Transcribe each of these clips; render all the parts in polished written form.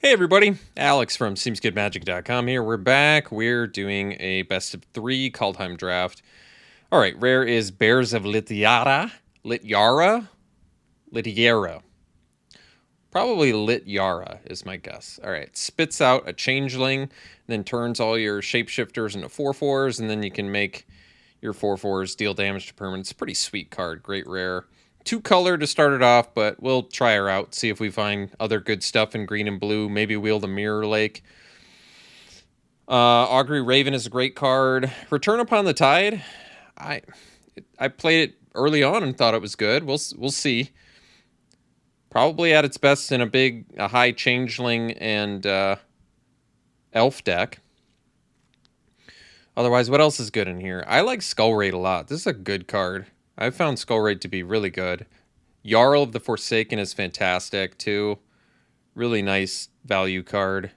Hey everybody, Alex from SeemsGoodMagic.com here. We're back. We're doing a best of 3 Kaldheim draft. All right, rare is Bears of Lityara. Probably Lityara is my guess. All right, spits out a changeling, then turns all your shapeshifters into 4/4s, and then you can make your 4/4s deal damage to permanents. Pretty sweet card, great rare. 2 color to start it off, but we'll try her out, see if we find other good stuff in green and blue. Maybe wield a Mirror Lake. Augury Raven is a great card. Return Upon the Tide. I played it early on and thought it was good. We'll see. Probably at its best in a high changeling and elf deck. Otherwise, what else is good in here? I like Skull Raid a lot. This is a good card. I've found Skull Raid to be really good. Jarl of the Forsaken is fantastic, too. Really nice value card.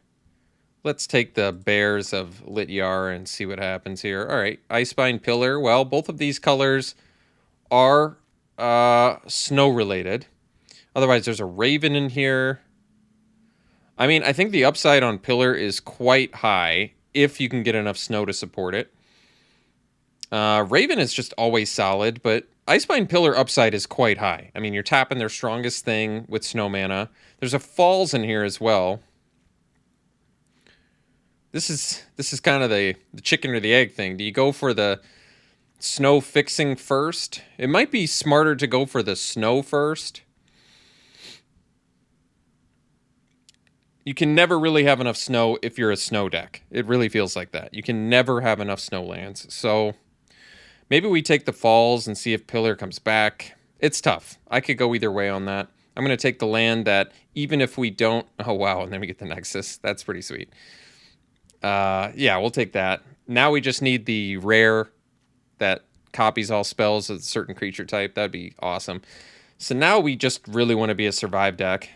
Let's take the Bears of Lityara and see what happens here. All right, Icebind Pillar. Well, both of these colors are snow-related. Otherwise, there's a Raven in here. I mean, I think the upside on Pillar is quite high if you can get enough snow to support it. Raven is just always solid, but Icebind Pillar upside is quite high. I mean, you're tapping their strongest thing with snow mana. There's a Falls in here as well. This is kind of the chicken or the egg thing. Do you go for the snow fixing first? It might be smarter to go for the snow first. You can never really have enough snow if you're a snow deck. It really feels like that. You can never have enough snow lands. So maybe we take the Falls and see if Pillar comes back. It's tough. I could go either way on that. I'm going to take the land that even if we don't... Oh, wow. And then we get the Nexus. That's pretty sweet. Yeah, we'll take that. Now we just need the rare that copies all spells of a certain creature type. That'd be awesome. So now we just really want to be a survive deck.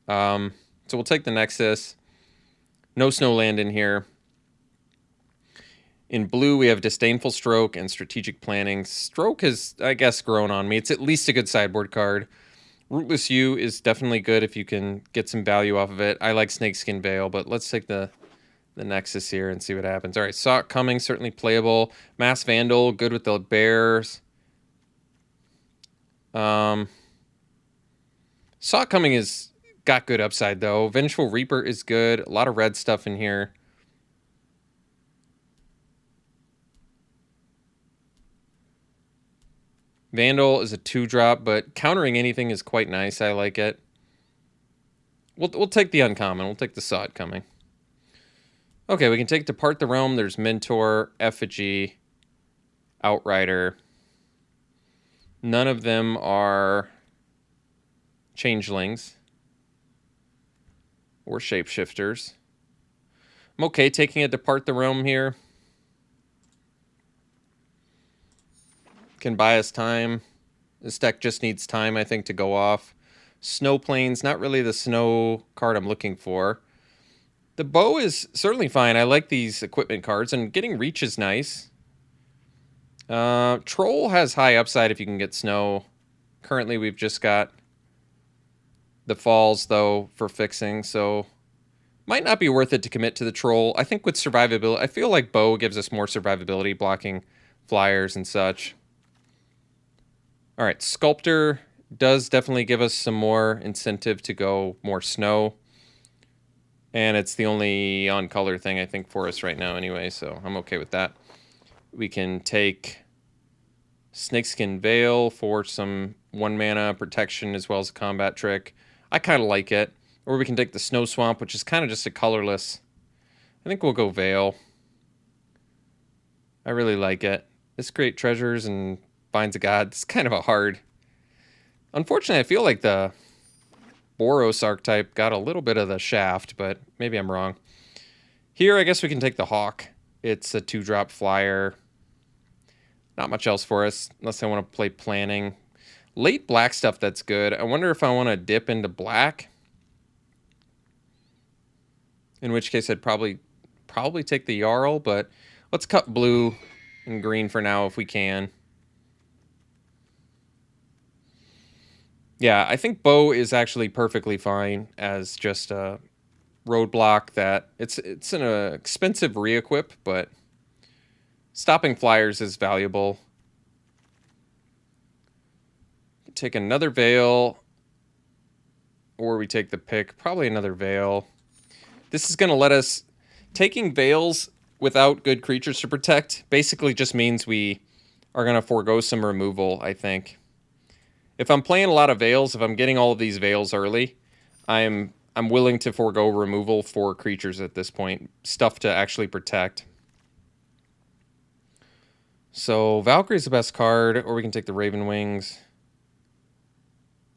So we'll take the Nexus. No snow land in here. In blue, we have Disdainful Stroke and Strategic Planning. Stroke has, I guess, grown on me. It's at least a good sideboard card. Rootless U is definitely good if you can get some value off of it. I like Snakeskin Veil, but let's take the Nexus here and see what happens. All right, Saw It Coming, certainly playable. Mass Vandal, good with the Bears. Saw It Coming is got good upside, though. Vengeful Reaper is good. A lot of red stuff in here. Vandal is a 2-drop, but countering anything is quite nice. I like it. We'll take the uncommon. We'll take the Saw It Coming. Okay, we can take Depart the Realm. There's Mentor, Effigy, Outrider. None of them are changelings or shapeshifters. I'm okay taking a Depart the Realm here. Can buy us time. This deck just needs time, I think, to go off. Snow Plains, not really the snow card I'm looking for. The bow is certainly fine. I like these equipment cards, and getting reach is nice. Troll has high upside if you can get snow. Currently, we've just got the Falls, though, for fixing, so might not be worth it to commit to the Troll. I think with survivability, I feel like bow gives us more survivability, blocking flyers and such. All right, Sculptor does definitely give us some more incentive to go more snow. And it's the only on-color thing, I think, for us right now anyway, so I'm okay with that. We can take Snakeskin Veil for some 1-mana protection as well as a combat trick. I kind of like it. Or we can take the Snow Swamp, which is kind of just a colorless. I think we'll go Veil. I really like it. This Great Treasures and Binds of God. It's kind of a hard... Unfortunately, I feel like the Boros archetype got a little bit of the shaft, but maybe I'm wrong. Here, I guess we can take the Hawk. It's a 2-drop flyer. Not much else for us, unless I want to play Planning. Late black stuff, that's good. I wonder if I want to dip into black. In which case, I'd probably take the Jarl, but let's cut blue and green for now if we can. Yeah, I think bow is actually perfectly fine as just a roadblock that it's an expensive re-equip, but stopping flyers is valuable. Take another Veil, or we take the pick, probably another Veil. This is going to let us... Taking Veils without good creatures to protect basically just means we are going to forego some removal, I think. If I'm playing a lot of Veils, if I'm getting all of these Veils early, I'm willing to forego removal for creatures at this point. Stuff to actually protect. So Valkyrie's the best card, or we can take the Raven Wings.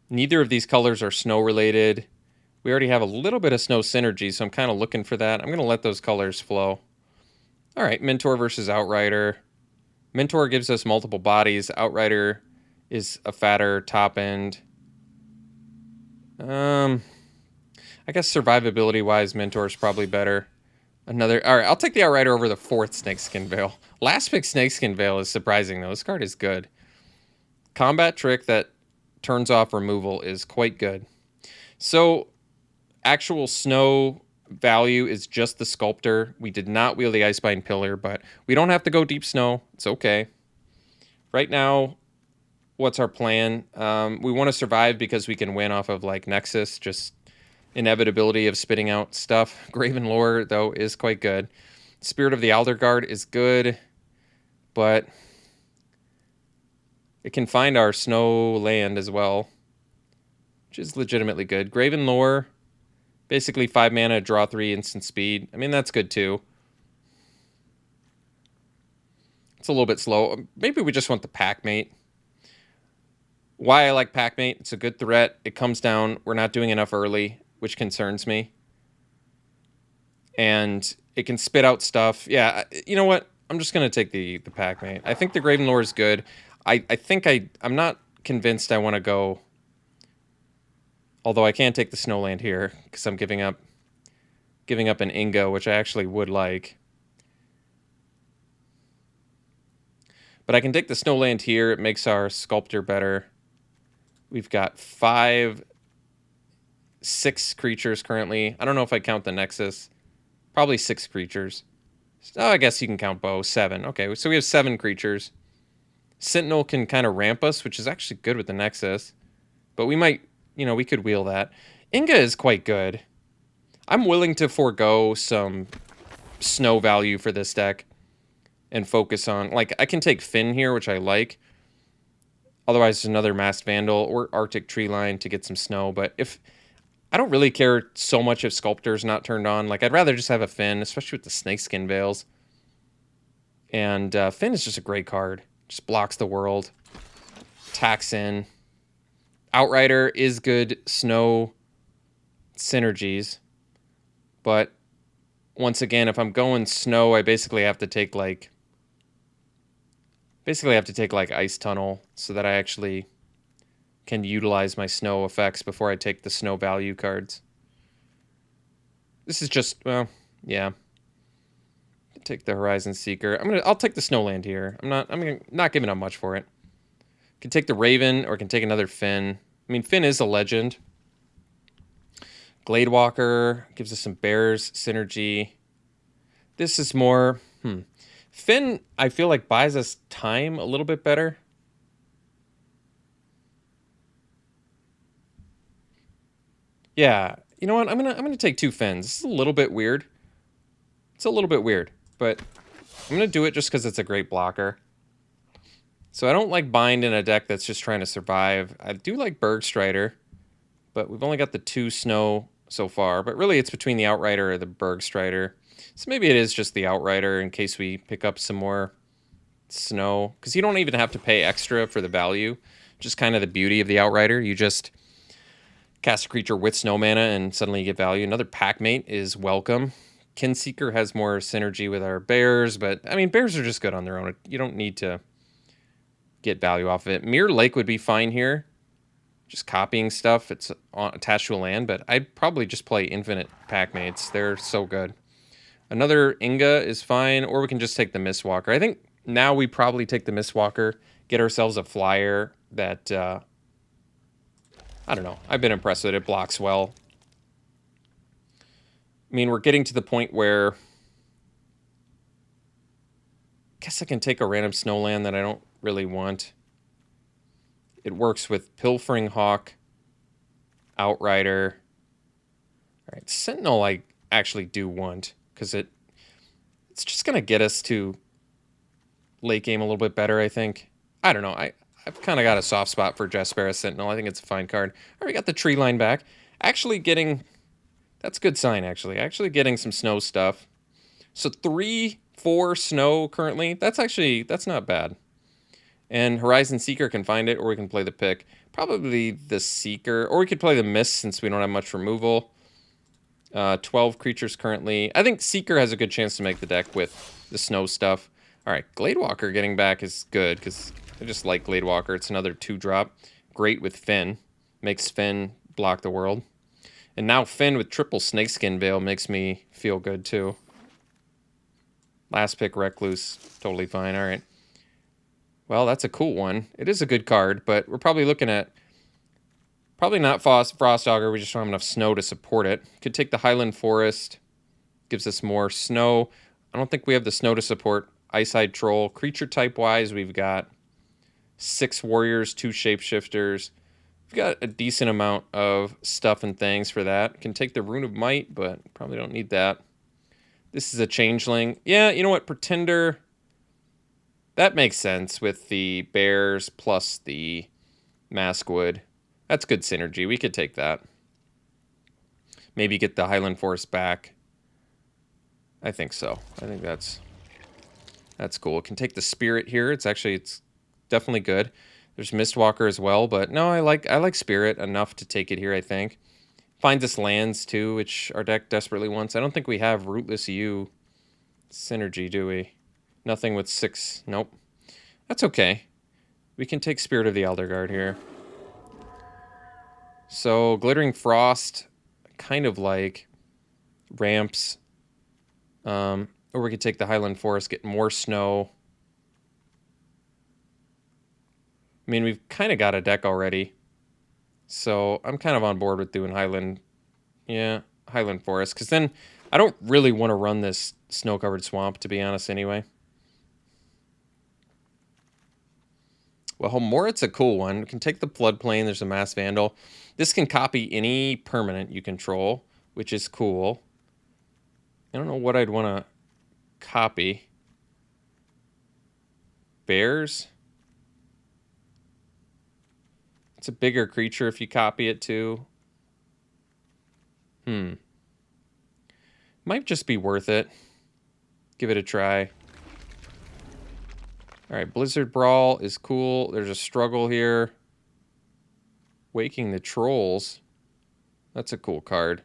Neither of these colors are snow related. We already have a little bit of snow synergy, so I'm kind of looking for that. I'm going to let those colors flow. All right, Mentor versus Outrider. Mentor gives us multiple bodies. Outrider is a fatter top end. I guess survivability-wise, Mentor is probably better. All right, I'll take the Outrider over the 4th Snakeskin Veil. Last pick Snakeskin Veil is surprising, though. This card is good. Combat trick that turns off removal is quite good. So, actual snow value is just the Sculptor. We did not wheel the Icebind Pillar, but we don't have to go deep snow. It's okay. Right now, what's our plan? We want to survive because we can win off of, like, Nexus, just inevitability of spitting out stuff. Graven Lore, though, is quite good. Spirit of the Alderguard is good, but it can find our snow land as well, which is legitimately good. Graven Lore, basically 5 mana, draw 3, instant speed. I mean, that's good too. It's a little bit slow. Maybe we just want the Packmate. Why I like Packmate, it's a good threat. It comes down. We're not doing enough early, which concerns me. And it can spit out stuff. Yeah, you know what? I'm just going to take the Packmate. I think the Graven Lore is good. I think I'm not convinced I want to go... Although I can take the Snowland here, because I'm giving up an Inga, which I actually would like. But I can take the Snowland here. It makes our Sculptor better. We've got 6 creatures currently. I don't know if I count the Nexus. Probably 6 creatures. Oh, I guess you can count Bow. 7. Okay, so we have 7 creatures. Sentinel can kind of ramp us, which is actually good with the Nexus. But we might... You know, we could wheel that. Inga is quite good. I'm willing to forego some snow value for this deck and focus on... Like, I can take Finn here, which I like. Otherwise, another Masked Vandal or Arctic Tree Line to get some snow. But if... I don't really care so much if Sculptor's not turned on. Like, I'd rather just have a Finn, especially with the Snakeskin Veils. And Finn is just a great card. Just blocks the world. Attacks in. Outrider is good snow synergies, but once again, if I'm going snow, I basically have to take like Ice Tunnel so that I actually can utilize my snow effects before I take the snow value cards. This is just, well, yeah. Take the Horizon Seeker. I'll take the Snowland here. I'm not giving up much for it. Can take the Raven or can take another Finn. I mean, Finn is a legend. Gladewalker gives us some Bears synergy. This is more... Finn, I feel like, buys us time a little bit better. Yeah, you know what? I'm gonna take 2 Finns. This is a little bit weird. It's a little bit weird, but I'm gonna do it just because it's a great blocker. So I don't like Bind in a deck that's just trying to survive. I do like Bergstrider, but we've only got the 2 snow so far. But really, it's between the Outrider or the Bergstrider. So maybe it is just the Outrider in case we pick up some more snow. Because you don't even have to pay extra for the value. Just kind of the beauty of the Outrider. You just cast a creature with snow mana and suddenly you get value. Another Packmate is welcome. Kinseeker has more synergy with our Bears. But, I mean, Bears are just good on their own. You don't need to get value off of it. Mirror Lake would be fine here. Just copying stuff. It's attached to a land, but I'd probably just play infinite Packmates. They're so good. Another Inga is fine, or we can just take the Mistwalker. I think now we probably take the Mistwalker, get ourselves a flyer that, I don't know. I've been impressed with it. It blocks well. I mean, we're getting to the point where I guess I can take a random snowland that I don't really want. It works with Pilfering Hawk, Outrider. All right, Sentinel I actually do want because it's just going to get us to late game a little bit better, I think. I don't know. I've kind of got a soft spot for Jaspera Sentinel. I think it's a fine card. All right, we got the tree line back. Actually getting... That's a good sign, actually. Actually getting some snow stuff. So 3, 4 snow currently. That's not bad. And Horizon Seeker can find it, or we can play the pick. Probably the Seeker. Or we could play the Mist since we don't have much removal. 12 creatures currently. I think Seeker has a good chance to make the deck with the snow stuff. All right, Gladewalker getting back is good because I just like Gladewalker. It's another 2-drop. Great with Finn. Makes Finn block the world. And now Finn with triple Snakeskin Veil makes me feel good too. Last pick, Recluse. Totally fine. All right. Well, that's a cool one. It is a good card, but we're probably looking at... Probably not Frost Augur. We just don't have enough snow to support it. Could take the Highland Forest. Gives us more snow. I don't think we have the snow to support Ice-Eyed Troll. Creature type-wise, we've got 6 Warriors, 2 Shapeshifters. We've got a decent amount of stuff and things for that. Can take the Rune of Might, but probably don't need that. This is a Changeling. Yeah, you know what? Pretender. That makes sense with the Bears plus the Maskwood. That's good synergy. We could take that. Maybe get the Highland Forest back. I think so. I think that's cool. It can take the Spirit here. It's definitely good. There's Mistwalker as well, but no, I like Spirit enough to take it here, I think. Finds us lands too, which our deck desperately wants. I don't think we have Rootless U synergy, do we? Nothing with 6. Nope. That's okay. We can take Spirit of the Elder Guard here. So, Glittering Frost, kind of like ramps. Or we could take the Highland Forest, get more snow. I mean, we've kind of got a deck already. So, I'm kind of on board with doing Highland. Yeah, Highland Forest. Because then I don't really want to run this snow-covered swamp, to be honest, anyway. Well, Morit's a cool one. We can take the Floodplain. There's a Mass Vandal. This can copy any permanent you control, which is cool. I don't know what I'd want to copy. Bears? It's a bigger creature if you copy it too. Might just be worth it. Give it a try. All right, Blizzard Brawl is cool. There's a struggle here. Waking the Trolls. That's a cool card.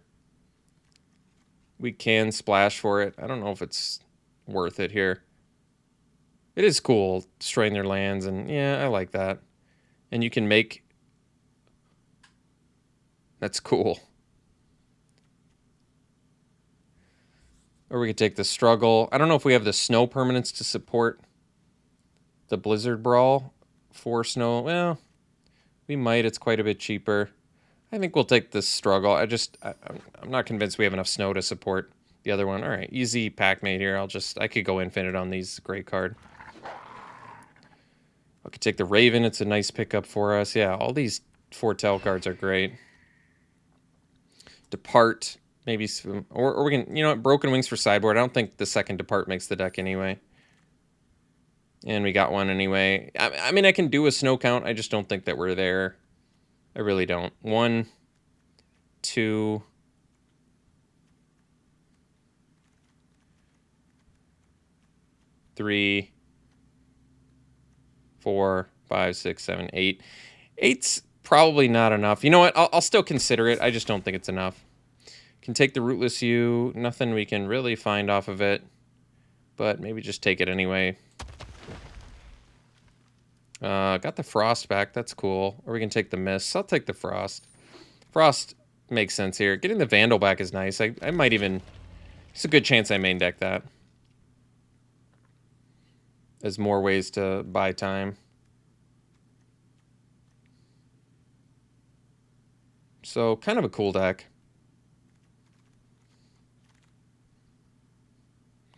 We can splash for it. I don't know if it's worth it here. It is cool, destroying their lands, and yeah, I like that. And you can make... That's cool. Or we could take the struggle. I don't know if we have the snow permanents to support the Blizzard Brawl for snow. Well, we might. It's quite a bit cheaper. I think we'll take the struggle. I'm not convinced we have enough snow to support the other one. All right, easy pack mate here. I could go infinite on these. Great card. I could take the Raven. It's a nice pickup for us. Yeah, all these Foretell cards are great. Depart. Maybe some, or we can, you know what, Broken Wings for sideboard. I don't think the second Depart makes the deck anyway. And we got one anyway. I mean, I can do a snow count. I just don't think that we're there. I really don't. 1, 2... 3, 4, 5, 6, 7, 8. 8's probably not enough. You know what? I'll still consider it. I just don't think it's enough. Can take the Rootless U. Nothing we can really find off of it. But maybe just take it anyway. Got the Frost back. That's cool. Or we can take the Mist. I'll take the Frost. Frost makes sense here. Getting the Vandal back is nice. I might even... It's a good chance I main deck that. There's more ways to buy time. So, kind of a cool deck.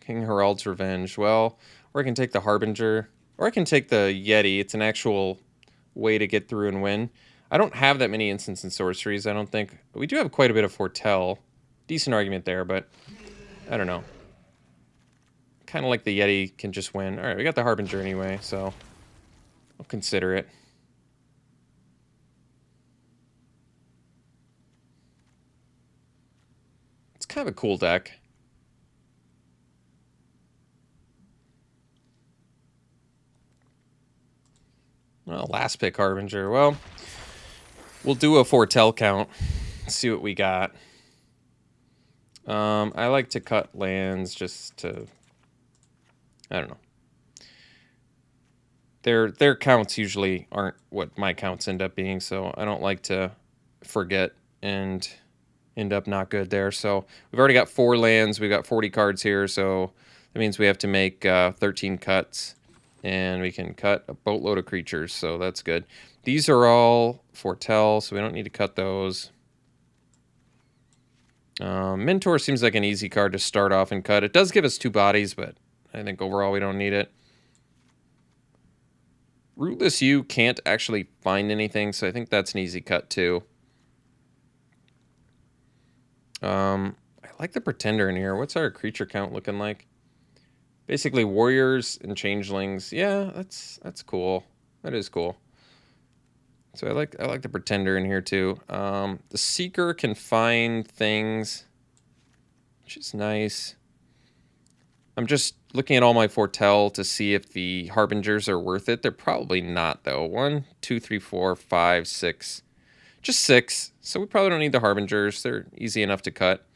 King Harald's Revenge. Well, or I can take the Harbinger, or I can take the Yeti. It's an actual way to get through and win. I don't have that many instants and sorceries, I don't think. But we do have quite a bit of Foretell. Decent argument there, but I don't know. Kind of like the Yeti can just win. All right, we got the Harbinger anyway, so I'll consider it. It's kind of a cool deck. Well, last pick Harbinger. Well, we'll do a Foretell count. See what we got. I like to cut lands just to... I don't know. Their counts usually aren't what my counts end up being, so I don't like to forget and end up not good there. So we've already got 4 lands. We've got 40 cards here, so that means we have to make 13 cuts, and we can cut a boatload of creatures, so that's good. These are all Foretell, so we don't need to cut those. Mentor seems like an easy card to start off and cut. It does give us 2 bodies, but I think overall we don't need it. Rootless U can't actually find anything, so I think that's an easy cut too. I like the Pretender in here. What's our creature count looking like? Basically warriors and changelings. Yeah, that's cool. That is cool. So I like the Pretender in here too. The Seeker can find things, which is nice. I'm just looking at all my Foretell to see if the Harbingers are worth it. They're probably not, though. 1, 2, 3, 4, 5, 6. Just 6. So we probably don't need the Harbingers. They're easy enough to cut.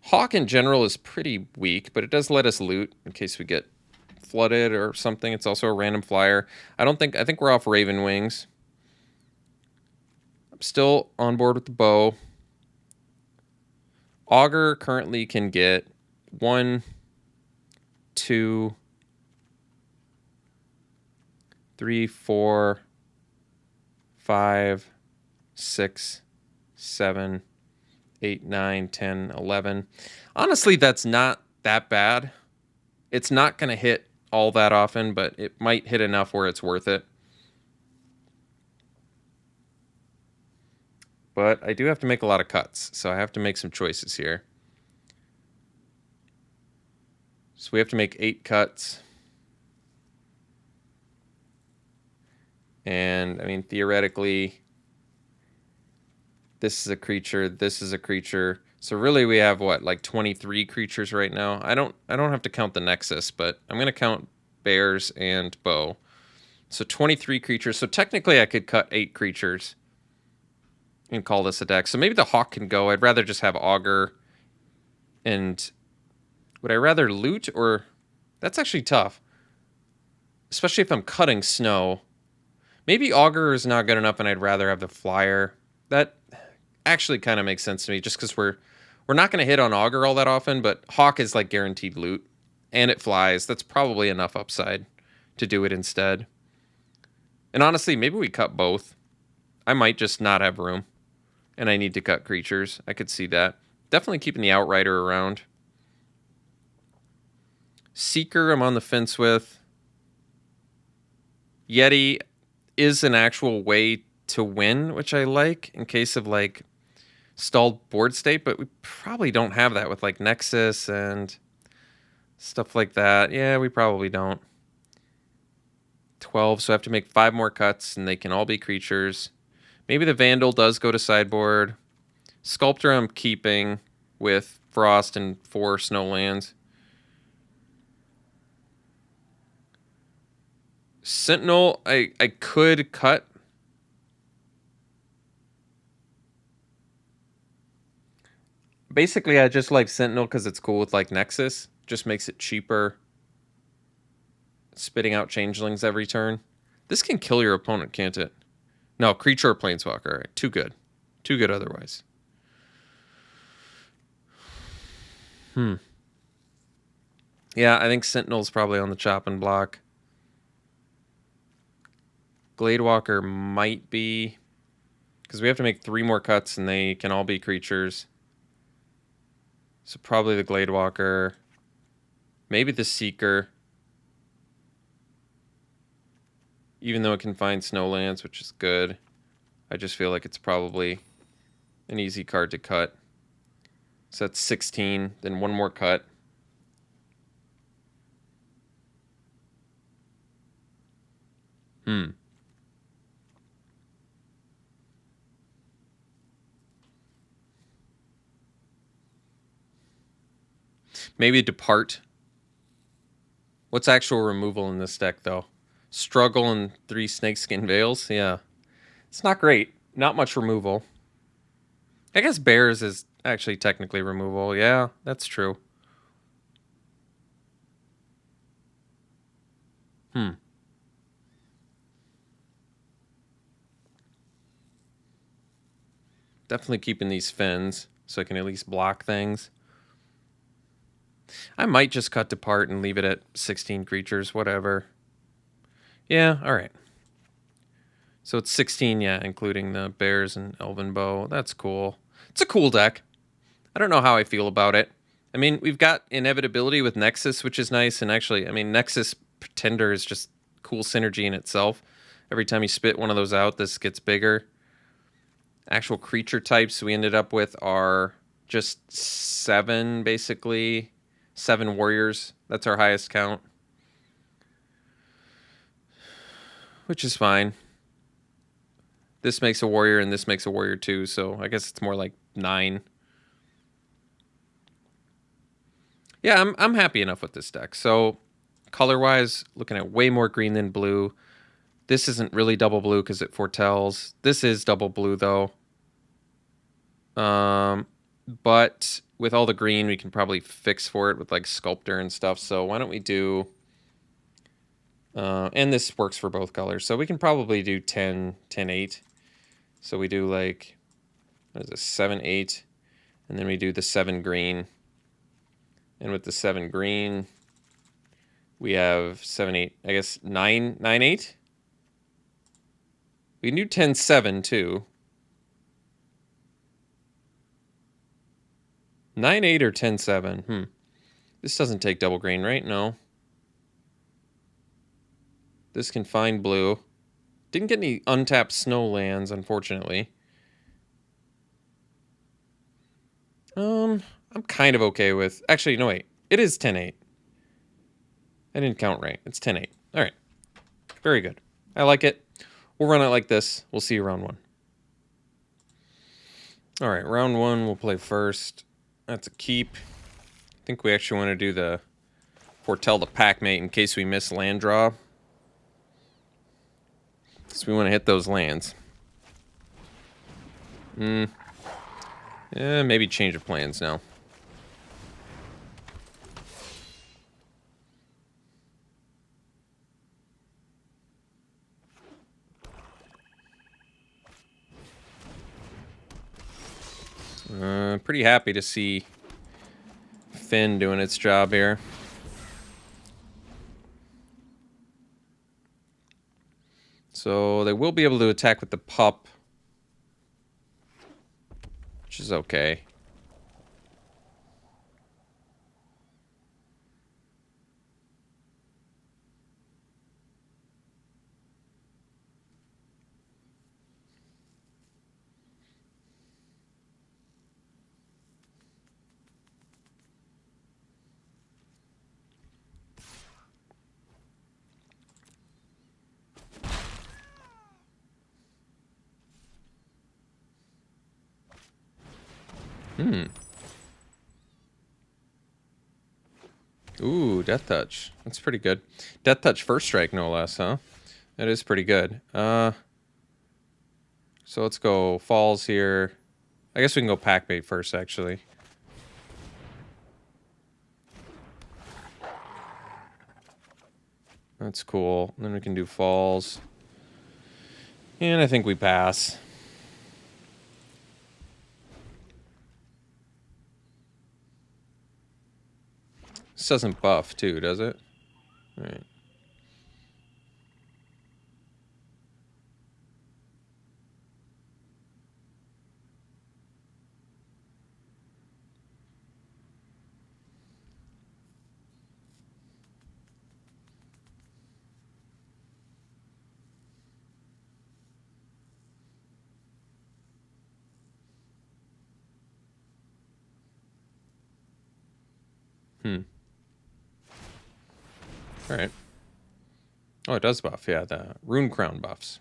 Hawk in general is pretty weak, but it does let us loot in case we get flooded or something. It's also a random flyer. I think we're off Raven Wings. I'm still on board with the bow. Augur currently can get 1, 2, 3, 4, 5, 6, 7, 8, 9, 10, 11. Honestly, that's not that bad. It's not going to hit all that often, but it might hit enough where it's worth it. But I do have to make a lot of cuts, so I have to make some choices here. So we have to make 8 cuts. And, I mean, theoretically, this is a creature, this is a creature. So really we have, what, like 23 creatures right now? I don't have to count the Nexus, but I'm going to count bears and bow. So 23 creatures. So technically I could cut 8 creatures and call this a deck. So maybe the Hawk can go. I'd rather just have Augur. And would I rather loot or... That's actually tough. Especially if I'm cutting snow. Maybe Augur is not good enough and I'd rather have the flyer. That actually kind of makes sense to me just because we're not going to hit on Augur all that often, but Hawk is like guaranteed loot. And it flies. That's probably enough upside to do it instead. And honestly, maybe we cut both. I might just not have room. And I need to cut creatures. I could see that. Definitely keeping the Outrider around. Seeker, I'm on the fence with. Yeti is an actual way to win, which I like in case of like stalled board state, but we probably don't have that with like Nexus and stuff like that. Yeah, we probably don't. 12, so I have to make 5 more cuts and they can all be creatures. Maybe the Vandal does go to sideboard. Sculptor I'm keeping with Frost and 4 Snowlands. Sentinel, I could cut. Basically, I just like Sentinel because it's cool with like Nexus. Just makes it cheaper. Spitting out changelings every turn. This can kill your opponent, can't it? No, creature or planeswalker. All right, too good. Too good otherwise. Yeah, I think Sentinel's probably on the chopping block. Gladewalker might be, because we have to make 3 more cuts and they can all be creatures. So probably the Gladewalker. Maybe the Seeker. Even though it can find Snowlands, which is good. I just feel like it's probably an easy card to cut. So that's 16, then one more cut. Maybe Depart. What's actual removal in this deck, though? Struggle and 3 Snakeskin Veils? Yeah. It's not great. Not much removal. I guess Bears is actually technically removal. Yeah, that's true. Definitely keeping these fins so I can at least block things. I might just cut Depart and leave it at 16 creatures, whatever. Yeah, alright. So it's 16, yeah, including the Bears and Elven Bow. That's cool. It's a cool deck. I don't know how I feel about it. I mean, we've got Inevitability with Nexus, which is nice. And actually, I mean, Nexus Pretender is just cool synergy in itself. Every time you spit one of those out, this gets bigger. Actual creature types we ended up with are just 7, basically. 7 warriors. That's our highest count. Which is fine. This makes a warrior and this makes a warrior too, so I guess it's more like 9. Yeah, I'm happy enough with this deck. So color-wise, looking at way more green than blue. This isn't really double blue because it foretells. This is double blue though. But with all the green, we can probably fix for it with like Sculptor and stuff. So why don't we do... and this works for both colors. So we can probably do 10, 10, 8. So we do like, what is this, 7, 8. And then we do the 7 green. And with the 7 green, we have 7, 8, I guess 9, 9, 8. We can do 10, 7 too. 9, 8 or 10, 7. This doesn't take double green, right? No. This can find blue. Didn't get any untapped snow lands, unfortunately. I'm kind of okay with... Actually, no, wait. It is 10, 8. I didn't count right. It's 10, 8. All right. Very good. I like it. We'll run it like this. We'll see you round 1. All right, round 1, we'll play first. That's a keep. I think we actually want to do the foretell the pack mate in case we miss land draw. So we want to hit those lands. Maybe change of plans now. Pretty happy to see Finn doing its job here. So they will be able to attack with the pup, which is okay. Ooh, Death Touch. That's pretty good. Death Touch first strike, no less, huh? That is pretty good. So let's go Falls here. I guess we can go Pack Bait first, actually. That's cool. Then we can do Falls. And I think we pass. This doesn't buff, too, does it? All right. All right. Oh, it does buff. Yeah, the Rune Crown buffs.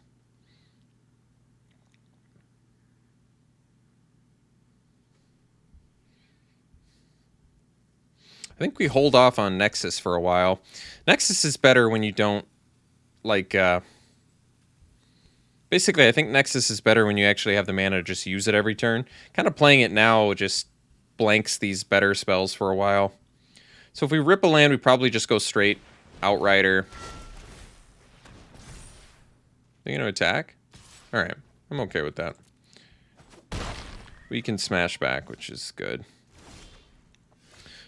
I think we hold off on Nexus for a while. Nexus is better when you don't, like, basically, I think Nexus is better when you actually have the mana to just use it every turn. Kind of playing it now just blanks these better spells for a while. So if we rip a land, we probably just go straight Outrider. Are you going to attack? All right. I'm okay with that. We can smash back, which is good.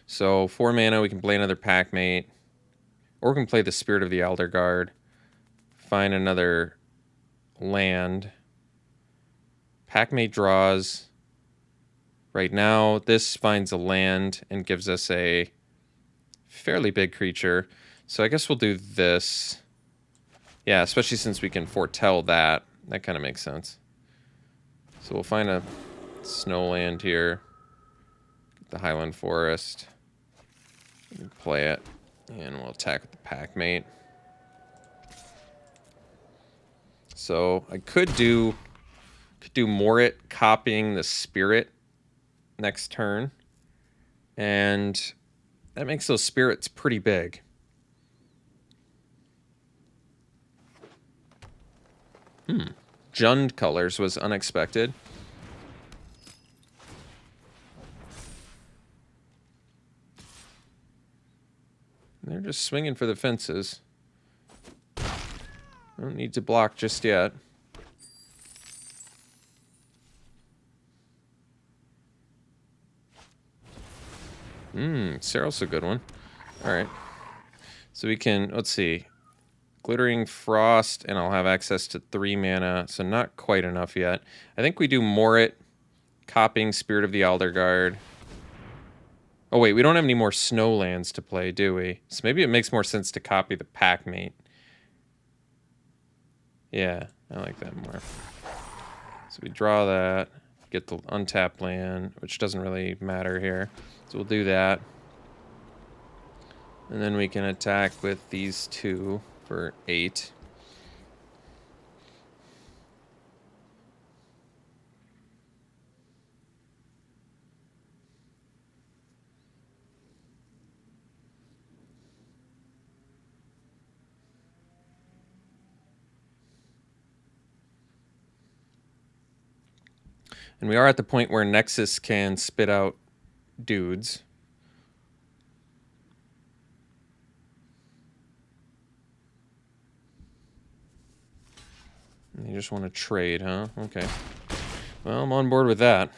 So 4 mana, we can play another Packmate. Or we can play the Spirit of the Elder Guard. Find another land. Packmate draws. Right now, this finds a land and gives us a fairly big creature. So I guess we'll do this. Yeah, especially since we can foretell that. That kind of makes sense. So we'll find a snow land here. The Highland Forest. Play it. And we'll attack with the Packmate. So I could do Morit copying the Spirit next turn. And that makes those spirits pretty big. Jund colors was unexpected. They're just swinging for the fences. Don't need to block just yet. Cyril's a good one. Alright. So we can, let's see. Glittering Frost, and I'll have access to 3 mana, so not quite enough yet. I think we do Morit, copying Spirit of the Elder Guard. Oh wait, we don't have any more snow lands to play, do we? So maybe it makes more sense to copy the Packmate. Yeah, I like that more. So we draw that, get the untapped land, which doesn't really matter here. So we'll do that. And then we can attack with these 2 for 8. And we are at the point where Nexus can spit out dudes. You just want to trade, huh? Okay. Well, I'm on board with that.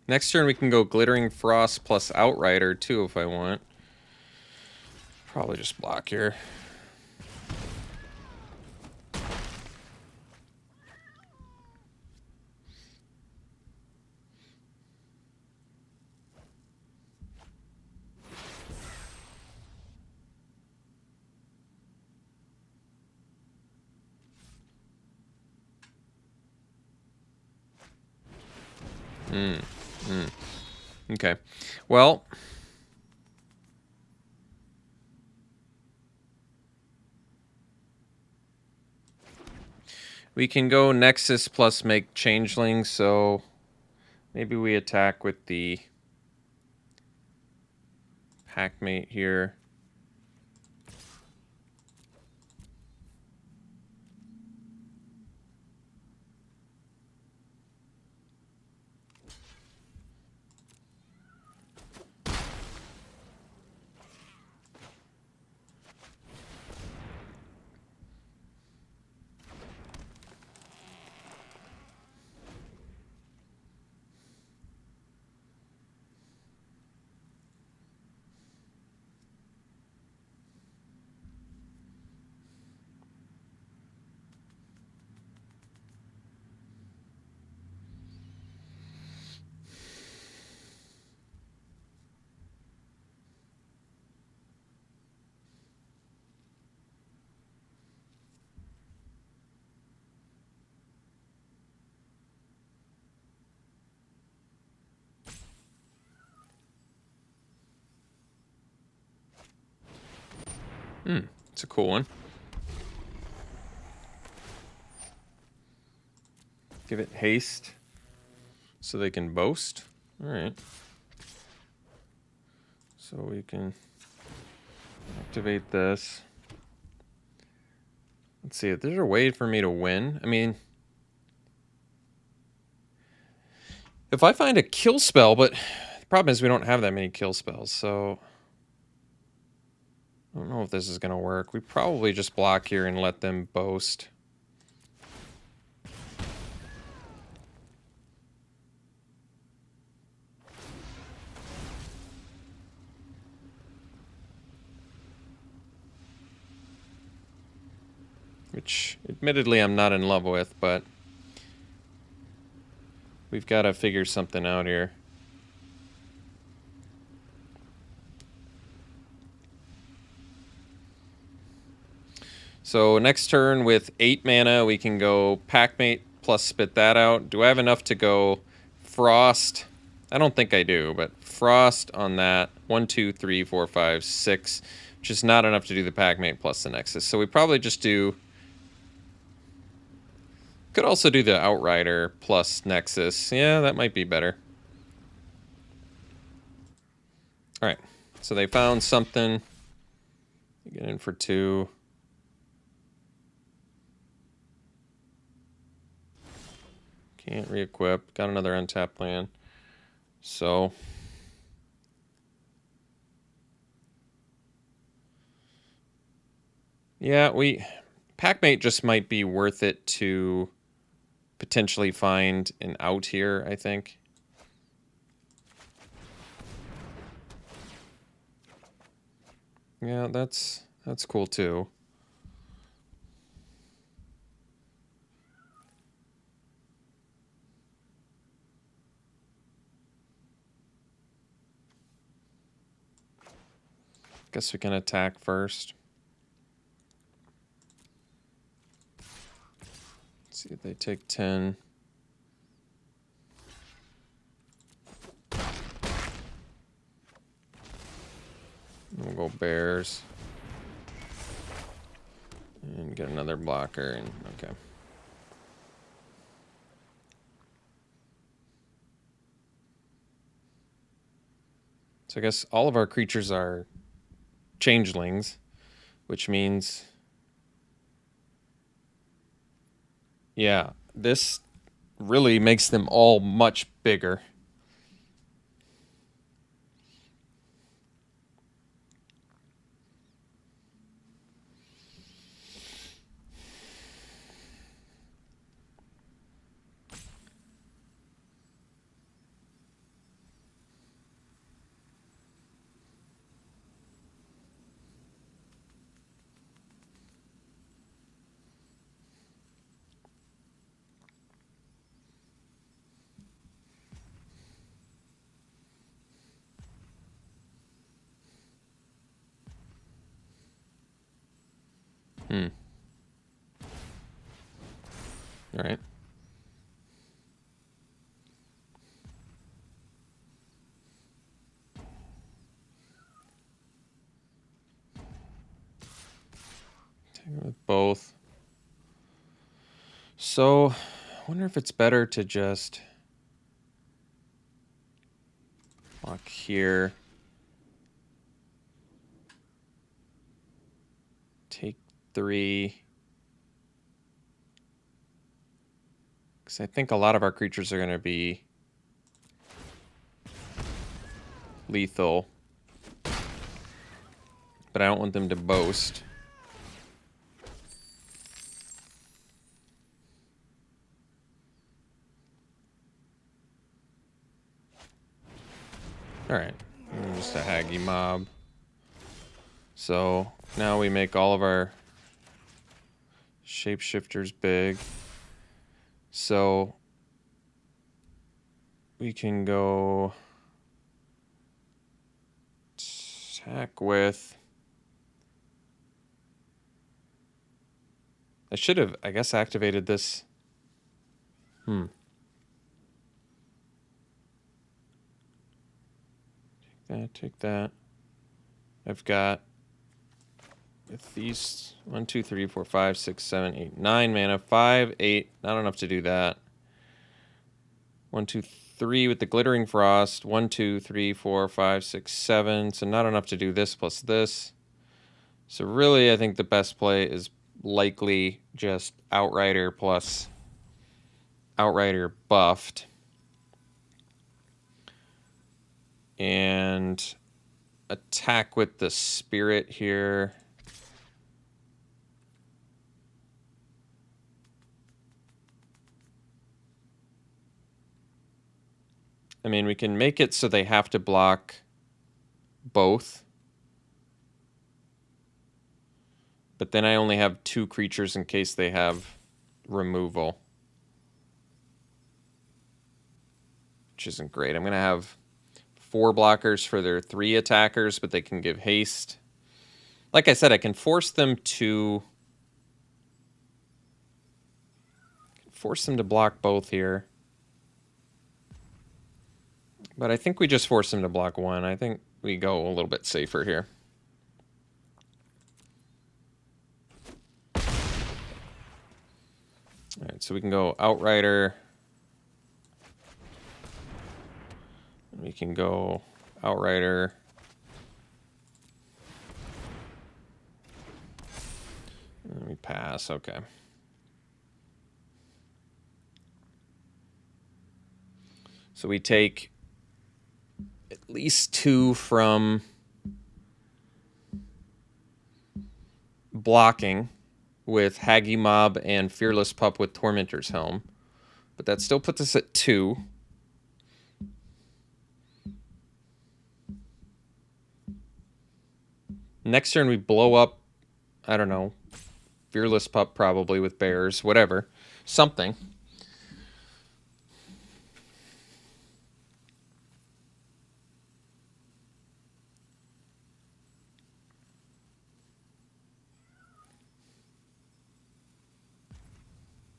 Next turn we can go Glittering Frost plus Outrider too if I want. Probably just block here. Okay. Well, we can go Nexus plus make Changeling, so maybe we attack with the Packmate here. It's a cool one. Give it haste so they can boast. All right. So we can activate this. Let's see, if there's a way for me to win. I mean, if I find a kill spell, but the problem is we don't have that many kill spells, so I don't know if this is going to work. We probably just block here and let them boast. Which, admittedly, I'm not in love with, but we've got to figure something out here. So next turn with 8 mana, we can go Packmate plus spit that out. Do I have enough to go Frost? I don't think I do, but Frost on that. 1, 2, 3, 4, 5, 6. Which is not enough to do the Packmate plus the Nexus. So we probably just do... Could also do the Outrider plus Nexus. Yeah, that might be better. Alright, so they found something. Get in for 2. Can't re-equip. Got another untapped land. So... yeah, Packmate just might be worth it to potentially find an out here, I think. Yeah, that's cool too. Guess we can attack first. Let's see if they take 10. We'll go Bears. And get another blocker. And okay. So I guess all of our creatures are changelings, which means... yeah, this really makes them all much bigger. All right. Take it with both. So, I wonder if it's better to just block here. Take 3. Because I think a lot of our creatures are going to be lethal. But I don't want them to boast. Alright, just a Haggy mob. So now we make all of our shapeshifters big. So we can go attack with... I should have, I guess, activated this. Take that. I've got with these 1, 2, 3, 4, 5, 6, 7, 8, 9 mana. 5, 8. Not enough to do that. 1, 2, 3 with the Glittering Frost. 1, 2, 3, 4, 5, 6, 7. So not enough to do this plus this. So really, I think the best play is likely just Outrider plus Outrider buffed. And attack with the Spirit here. I mean, we can make it so they have to block both. But then I only have 2 creatures in case they have removal. Which isn't great. I'm going to have 4 blockers for their 3 attackers, but they can give haste. Like I said, I can force them to block both here. But I think we just force them to block 1. I think we go a little bit safer here. All right, so we can go Outrider. We can go Outrider. And we pass, okay. So we take at least 2 from blocking with Haggy Mob and Fearless Pup with Tormentor's Helm. But that still puts us at 2. Next turn we blow up, I don't know, Fearless Pup probably with bears, whatever. Something.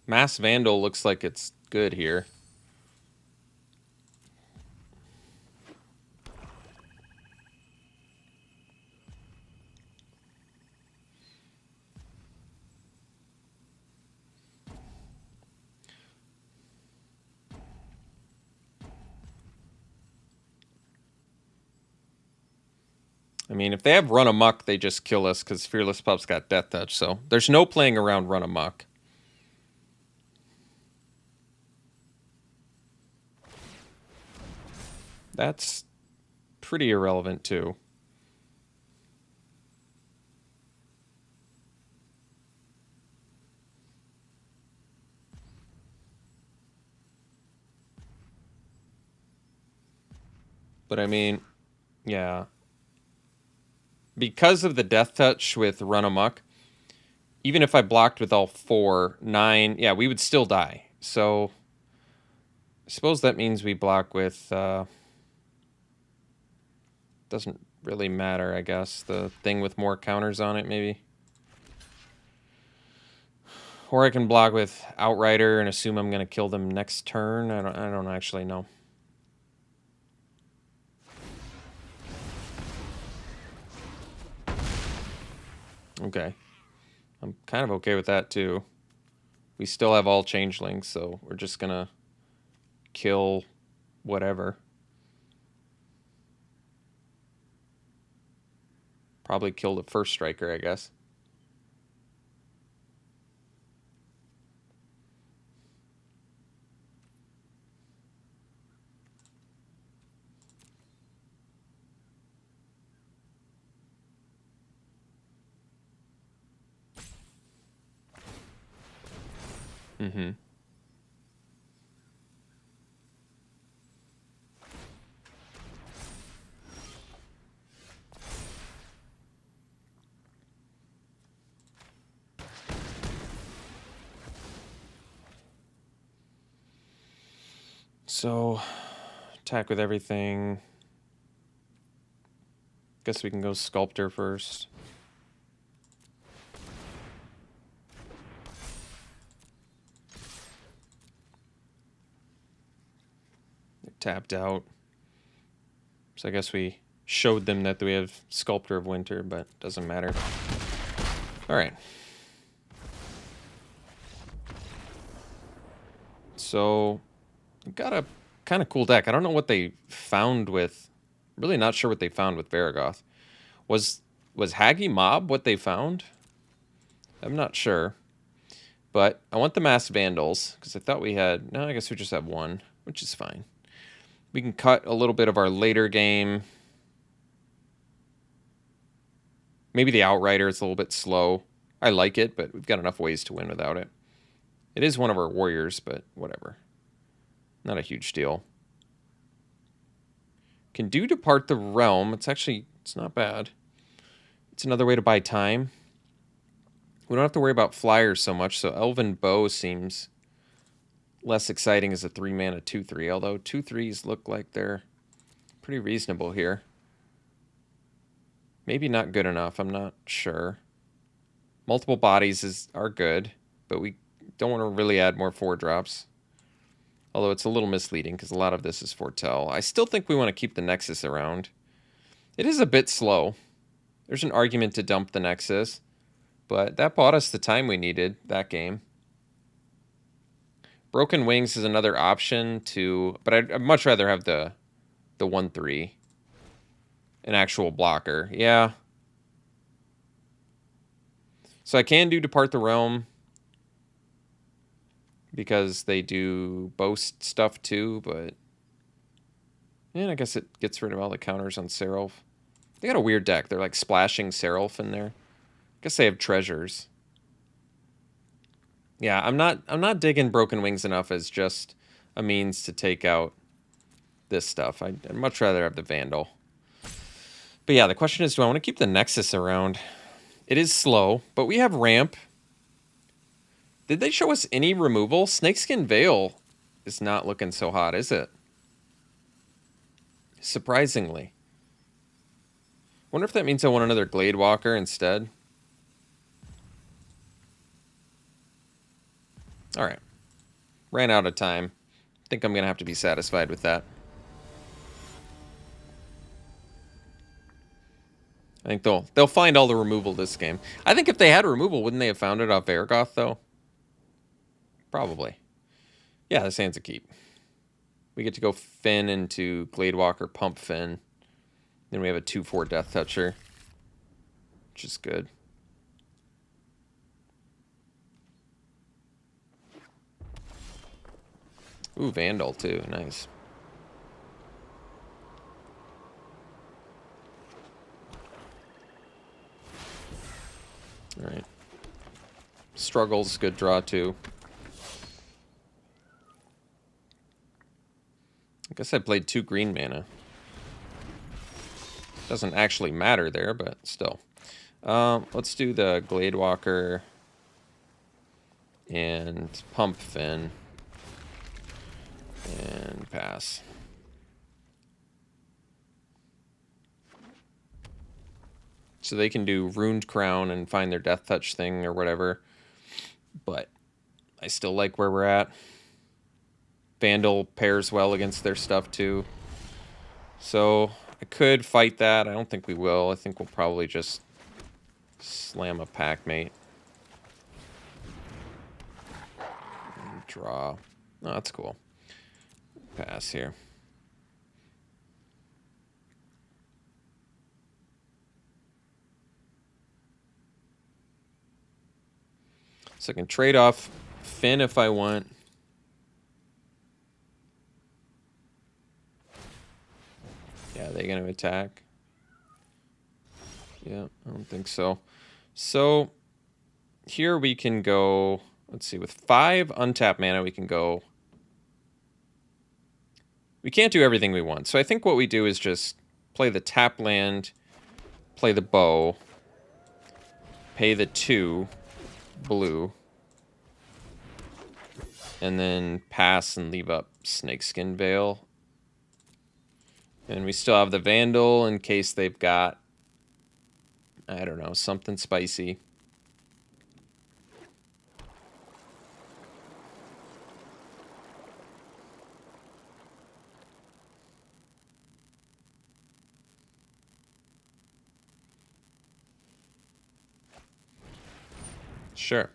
Mass Vandal looks like it's good here. I mean, if they have Run Amok, they just kill us because Fearless Pup's got Death Touch, so there's no playing around Run Amok. That's pretty irrelevant, too. But I mean, yeah. Because of the Death Touch with Run Amok, even if I blocked with all 4, 9, yeah, we would still die. So I suppose that means we block with... doesn't really matter, I guess. The thing with more counters on it, maybe. Or I can block with Outrider and assume I'm going to kill them next turn. I don't actually know. Okay. I'm kind of okay with that, too. We still have all changelings, so we're just going to kill whatever. Probably kill the first striker, I guess. Mm-hmm. So, attack with everything. Guess we can go Sculptor first. They're tapped out. So I guess we showed them that we have Sculptor of Winter, but doesn't matter. All right. So, we've got a kind of cool deck. I don't know what they found with... Really not sure what they found with Varragoth. Was Haggy Mob what they found? I'm not sure. But I want the Mass Vandals, because I thought we had... No, I guess we just have one, which is fine. We can cut a little bit of our later game. Maybe the Outrider is a little bit slow. I like it, but we've got enough ways to win without it. It is one of our warriors, but whatever. Not a huge deal. Can do Depart the Realm. It's not bad. It's another way to buy time. We don't have to worry about flyers so much, so Elven Bow seems less exciting as a 3-mana 2/3, although 2/3s look like they're pretty reasonable here. Maybe not good enough, I'm not sure. Multiple bodies are good, but we don't want to really add more 4-drops. Although it's a little misleading because a lot of this is foretell. I still think we want to keep the Nexus around. It is a bit slow. There's an argument to dump the Nexus, but that bought us the time we needed that game. Broken Wings is another option to... But I'd much rather have the 1/3. An actual blocker. Yeah. So I can do Depart the Realm, because they do boast stuff too, but... And I guess it gets rid of all the counters on Seraph. They got a weird deck. They're like splashing Seraph in there. I guess they have treasures. Yeah, I'm not digging Broken Wings enough as just a means to take out this stuff. I'd much rather have the Vandal. But yeah, the question is, do I want to keep the Nexus around? It is slow, but we have ramp. Did they show us any removal? Snakeskin Veil is not looking so hot, is it? Surprisingly. Wonder if that means I want another Gladewalker instead. Alright. Ran out of time. Think I'm going to have to be satisfied with that. I think they'll find all the removal this game. I think if they had removal, wouldn't they have found it off Varragoth, though? Probably. Yeah, this hand's a keep. We get to go Finn into Gladewalker, pump Finn. Then we have a 2/4 Death Toucher, which is good. Ooh, Vandal, too. Nice. All right. Struggles, good draw, too. I guess I played 2 green mana. Doesn't actually matter there, but still. Let's do the Gladewalker and pump Finn and pass. So they can do Ruined Crown and find their Death Touch thing or whatever. But I still like where we're at. Vandal pairs well against their stuff too. So I could fight that. I don't think we will. I think we'll probably just slam a Packmate. And draw. Oh, that's cool. Pass here. So I can trade off Finn if I want. Yeah, are they going to attack? Yeah, I don't think so. So here we can go, let's see, with 5 untapped mana, we can go. We can't do everything we want. So I think what we do is just play the tap land, play the bow, pay the 2 blue, and then pass and leave up Snakeskin Veil. And we still have the Vandal in case they've got, I don't know, something spicy. Sure.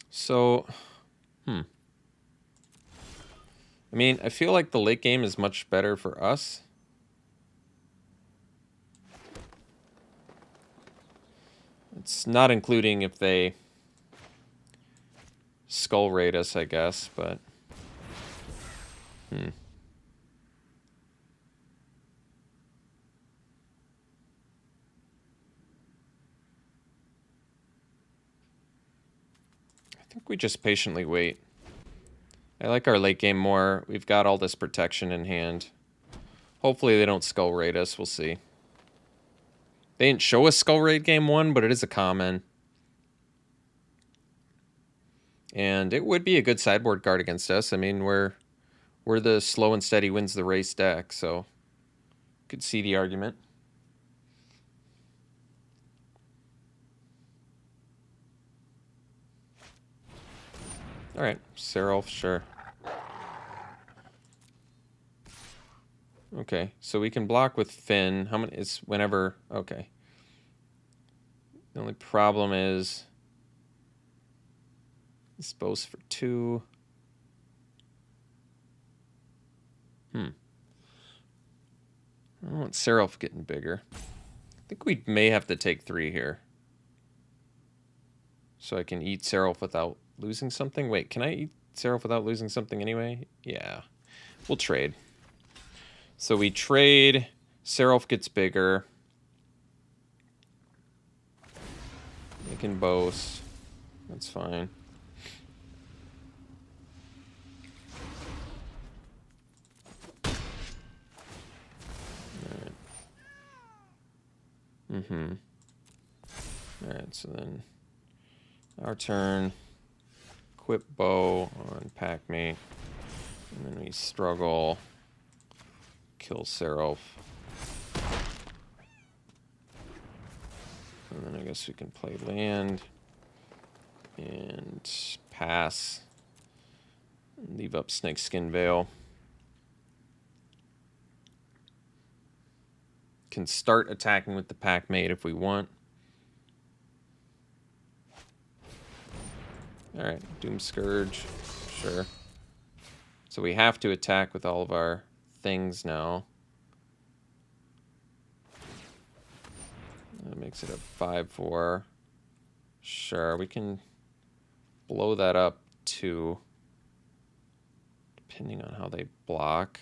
So, I mean, I feel like the late game is much better for us. It's not including if they skull raid us, I guess, but... I think we just patiently wait. I like our late game more. We've got all this protection in hand. Hopefully they don't skull raid us. We'll see. They didn't show us skull raid game 1, but it is a common. And it would be a good sideboard guard against us. I mean, we're the slow and steady wins the race deck, so could see the argument. All right, Seraph, sure. Okay, so we can block with Finn. How many? It's whenever. Okay. The only problem is dispose for 2. I don't want Seraph getting bigger. I think we may have to take 3 here. So I can eat Seraph without losing something. Wait, can I eat Seraph without losing something anyway? Yeah. We'll trade. So we trade. Seraph gets bigger. They can boast. That's fine. Alright, so then our turn. Equip bow on pack mate. And then we struggle. Kill Seraph. And then I guess we can play land. And pass. And leave up Snakeskin Veil. Can start attacking with the pack mate if we want. Alright, Doom Scourge. Sure. So we have to attack with all of our things now. That makes it a 5/4. Sure, we can blow that up too. Depending on how they block.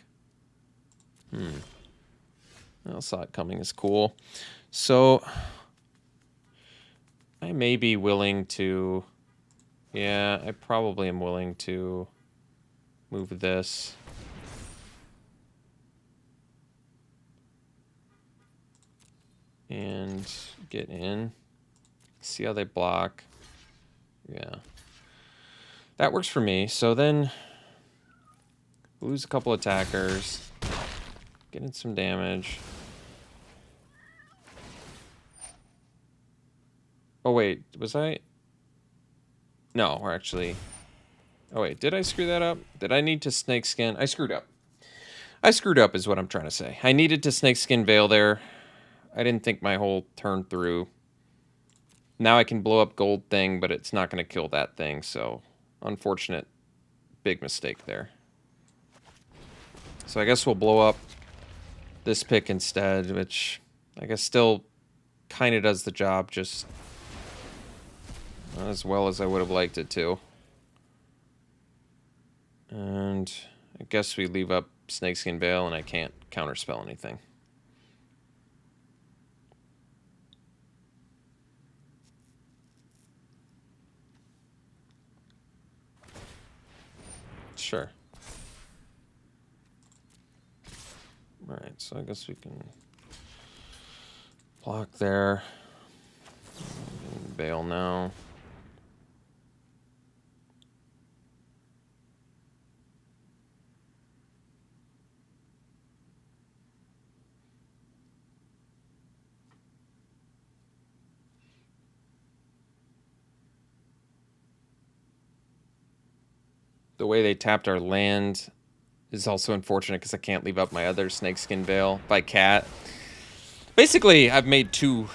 I saw it coming is cool. So I may be willing to... Yeah, I probably am willing to move this. And get in. See how they block. Yeah. That works for me. So then lose a couple attackers. Get in some damage. Oh, wait. Was I... No, we're actually... Oh, wait. Did I screw that up? Did I need to snakeskin? I screwed up. I screwed up is what I'm trying to say. I needed to snakeskin veil there. I didn't think my whole turn through. Now I can blow up gold thing, but it's not going to kill that thing, so... Unfortunate. Big mistake there. So I guess we'll blow up this pick instead, which I guess still kind of does the job, just not as well as I would have liked it to. And I guess we leave up Snakeskin Veil, and I can't counterspell anything. Sure. Alright, so I guess we can block there. Bail now. The way they tapped our land is also unfortunate because I can't leave up my other Snakeskin Veil by Cat. Basically, I've made two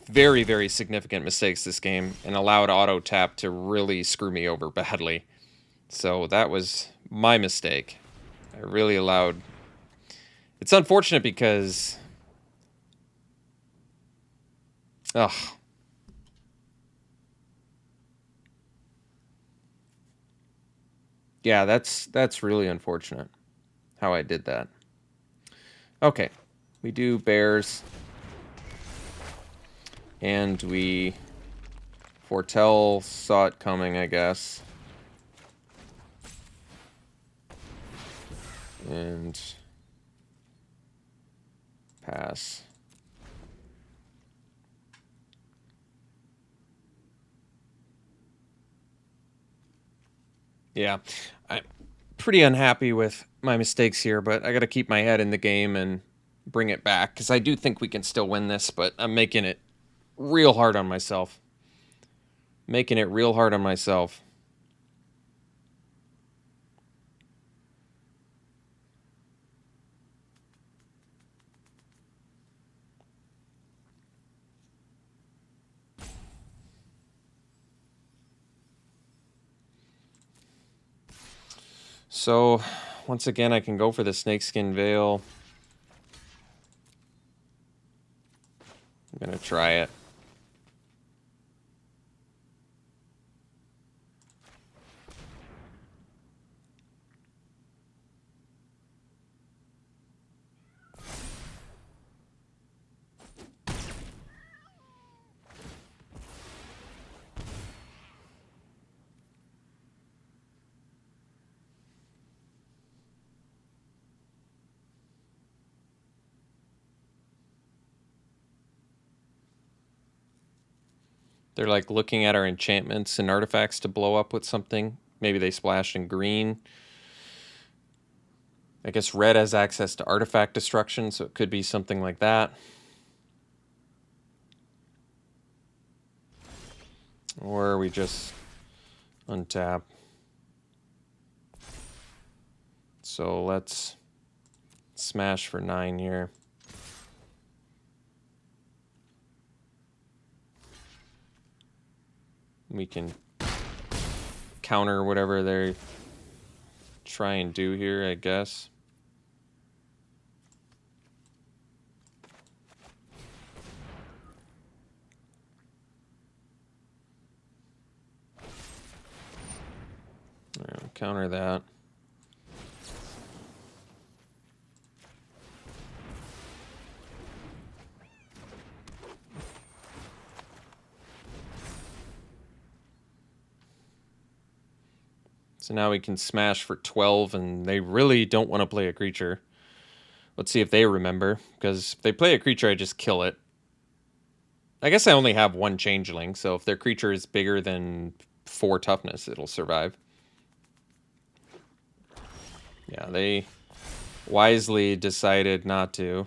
very, very significant mistakes this game and allowed auto tap to really screw me over badly. So that was my mistake. I really allowed... It's unfortunate because... Ugh. Yeah, that's really unfortunate how I did that. Okay, we do bears. And we foretell saw it coming, I guess. And pass. Yeah, I'm pretty unhappy with my mistakes here, but I got to keep my head in the game and bring it back, because I do think we can still win this, but I'm making it real hard on myself. Making it real hard on myself. So, once again, I can go for the Snakeskin Veil. I'm going to try it. They're like looking at our enchantments and artifacts to blow up with something. Maybe they splashed in green. I guess red has access to artifact destruction, so it could be something like that. Or we just untap. So let's smash for 9 here. We can counter whatever they try and do here, I guess. Counter that. So now we can smash for 12, and they really don't want to play a creature. Let's see if they remember, because if they play a creature, I just kill it. I guess I only have one changeling, so if their creature is bigger than 4 toughness, it'll survive. Yeah, they wisely decided not to.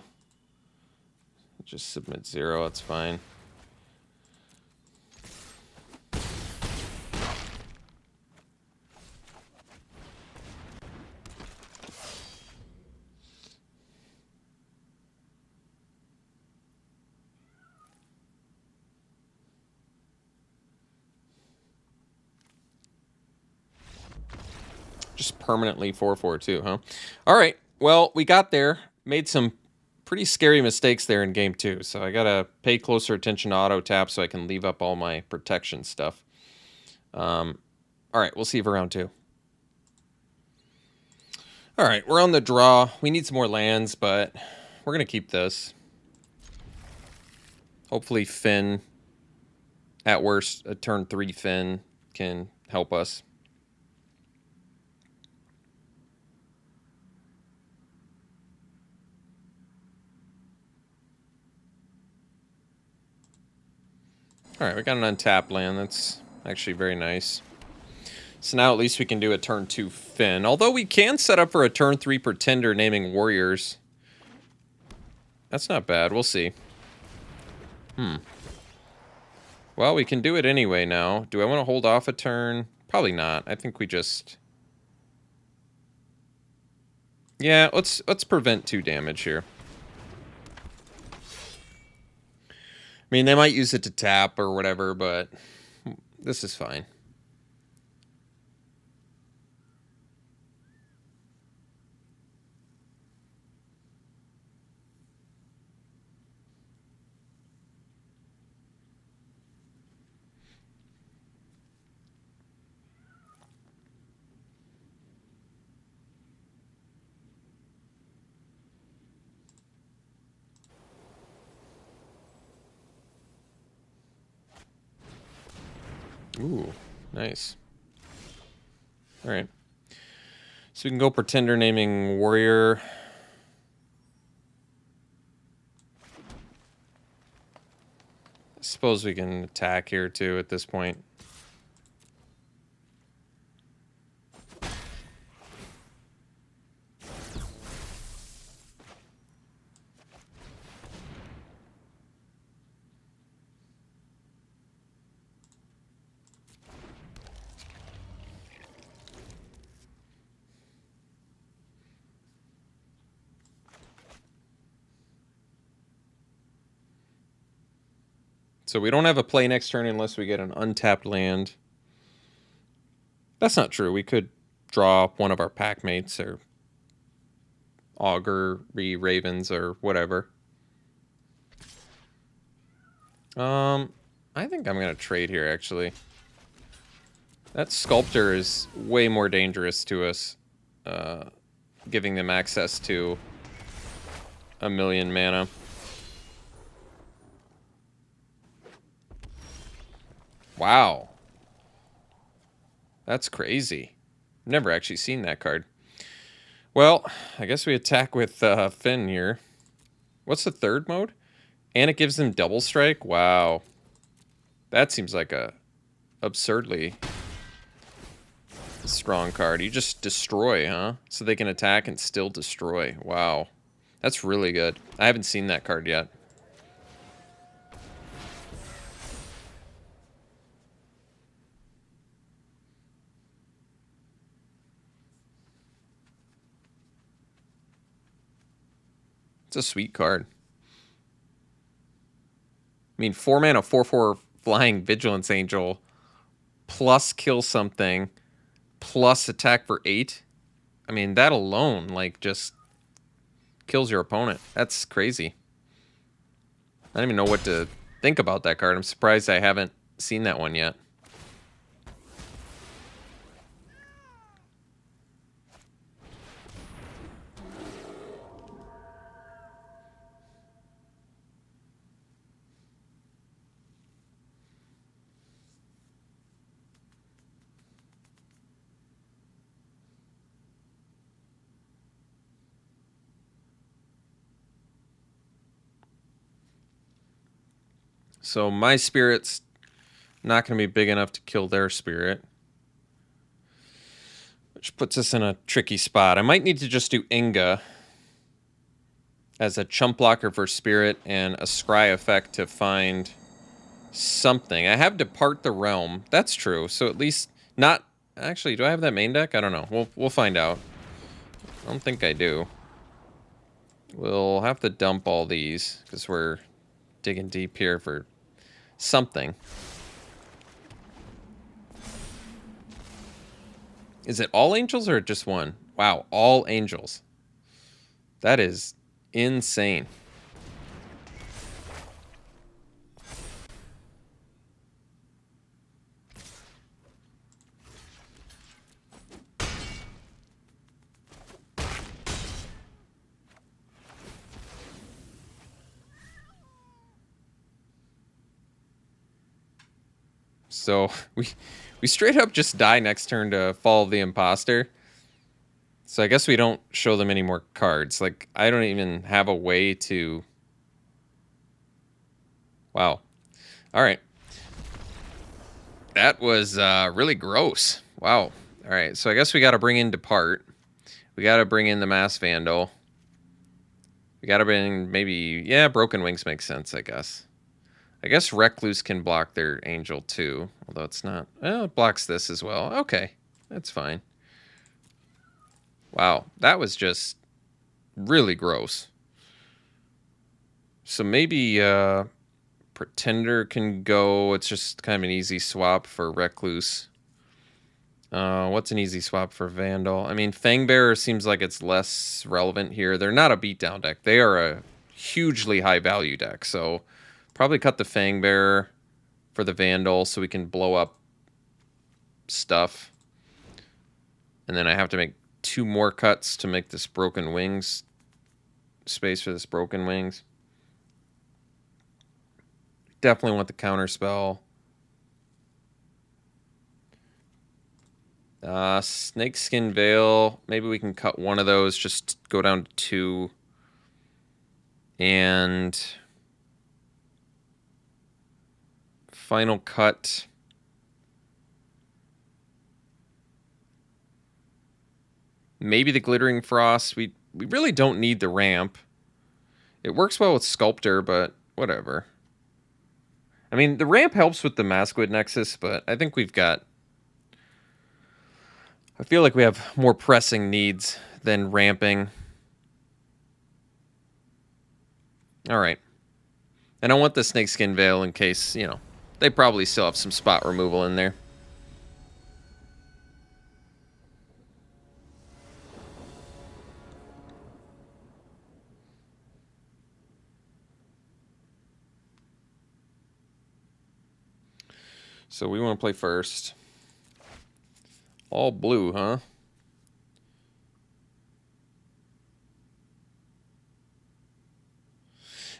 Just submit 0, it's fine. Just permanently 4/4 huh? All right. Well, we got there. Made some pretty scary mistakes there in game 2. So I got to pay closer attention to auto tap so I can leave up all my protection stuff. All right. We'll see you for round 2. All right. We're on the draw. We need some more lands, but we're going to keep this. Hopefully Finn, at worst, a turn 3 Finn can help us. All right, we got an untapped land. That's actually very nice. So now at least we can do a turn 2 Finn. Although we can set up for a turn 3 Pretender naming Warriors. That's not bad. We'll see. Well, we can do it anyway now. Do I want to hold off a turn? Probably not. I think we just... Yeah, let's prevent 2 damage here. I mean, they might use it to tap or whatever, but this is fine. Ooh, nice. All right. So we can go Pretender naming Warrior. I suppose we can attack here too at this point. So we don't have a play next turn unless we get an untapped land. That's not true. We could draw one of our pack mates or Augury Ravens or whatever. I think I'm gonna trade here actually. That Sculptor is way more dangerous to us, giving them access to 1,000,000 mana. Wow. That's crazy. Never actually seen that card. Well, I guess we attack with Finn here. What's the third mode? And it gives them double strike? Wow. That seems like a absurdly strong card. You just destroy, huh? So they can attack and still destroy. Wow. That's really good. I haven't seen that card yet. It's a sweet card. I mean, 4 mana, 4/4 flying Vigilance Angel, plus kill something, plus attack for 8. I mean, that alone, like, just kills your opponent. That's crazy. I don't even know what to think about that card. I'm surprised I haven't seen that one yet. So my spirit's not going to be big enough to kill their spirit, which puts us in a tricky spot. I might need to just do Inga as a chump blocker for spirit and a scry effect to find something. I have Depart the Realm. That's true. So at least not... Actually, do I have that main deck? I don't know. We'll find out. I don't think I do. We'll have to dump all these because we're digging deep here for something. Is it all angels or just one? Wow, all angels. That is insane. So we straight up just die next turn to Fall of the Imposter. So I guess we don't show them any more cards. Like, I don't even have a way to... Wow. All right. That was really gross. Wow. All right, so I guess we got to bring in Depart. We got to bring in the Mass Vandal. We got to bring maybe... Yeah, Broken Wings makes sense, I guess. I guess Recluse can block their Angel too, although it's not... Well, it blocks this as well. Okay, that's fine. Wow, that was just really gross. So maybe Pretender can go. It's just kind of an easy swap for Recluse. What's an easy swap for Vandal? I mean, Fangbearer seems like it's less relevant here. They're not a beatdown deck. They are a hugely high value deck. So probably cut the Fangbearer for the Vandal so we can blow up stuff. And then I have to make 2 more cuts to make this Broken Wings space for this Broken Wings. Definitely want the counter spell. Snakeskin Veil. Maybe we can cut one of those, just go down to 2. And final cut. Maybe the Glittering Frost. We really don't need the ramp. It works well with Sculptor, but whatever. I mean, the ramp helps with the Masquid Nexus, but I think we've got... I feel like we have more pressing needs than ramping. All right. And I want the Snakeskin Veil in case, you know, they probably still have some spot removal in there. So we want to play first. All blue, huh?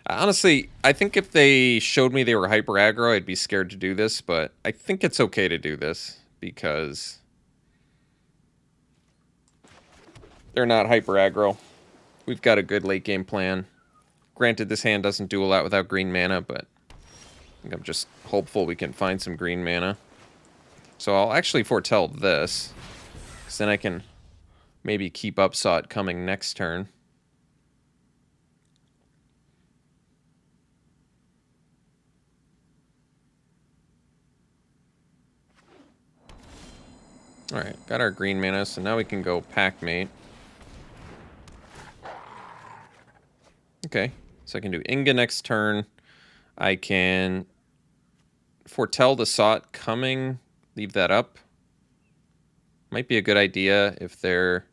Honestly, I think if they showed me they were hyper aggro, I'd be scared to do this, but I think it's okay to do this because they're not hyper aggro. We've got a good late game plan. Granted, this hand doesn't do a lot without green mana, but I think I'm just hopeful we can find some green mana. So I'll actually foretell this, because then I can maybe keep up Saw It Coming next turn. Alright, got our green mana, so now we can go Packmate. Okay, so I can do Inga next turn. I can foretell the Saw It Coming, leave that up. Might be a good idea if they're...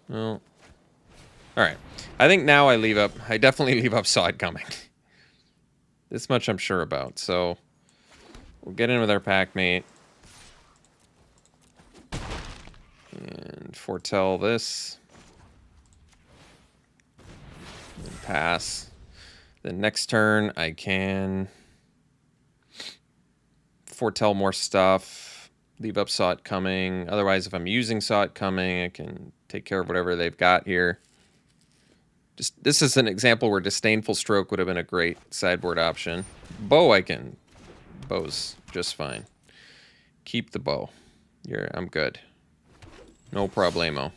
Well... Alright, I think now I leave up... I definitely leave up Saw It Coming. This much I'm sure about, so... We'll get in with our Packmate. And foretell this. And pass. The next turn, I can foretell more stuff. Leave up Saw It Coming. Otherwise, if I'm using Saw It Coming, I can take care of whatever they've got here. Just this is an example where Disdainful Stroke would have been a great sideboard option. Bow, I can... Bow's just fine. Keep the bow. I'm good. No problemo.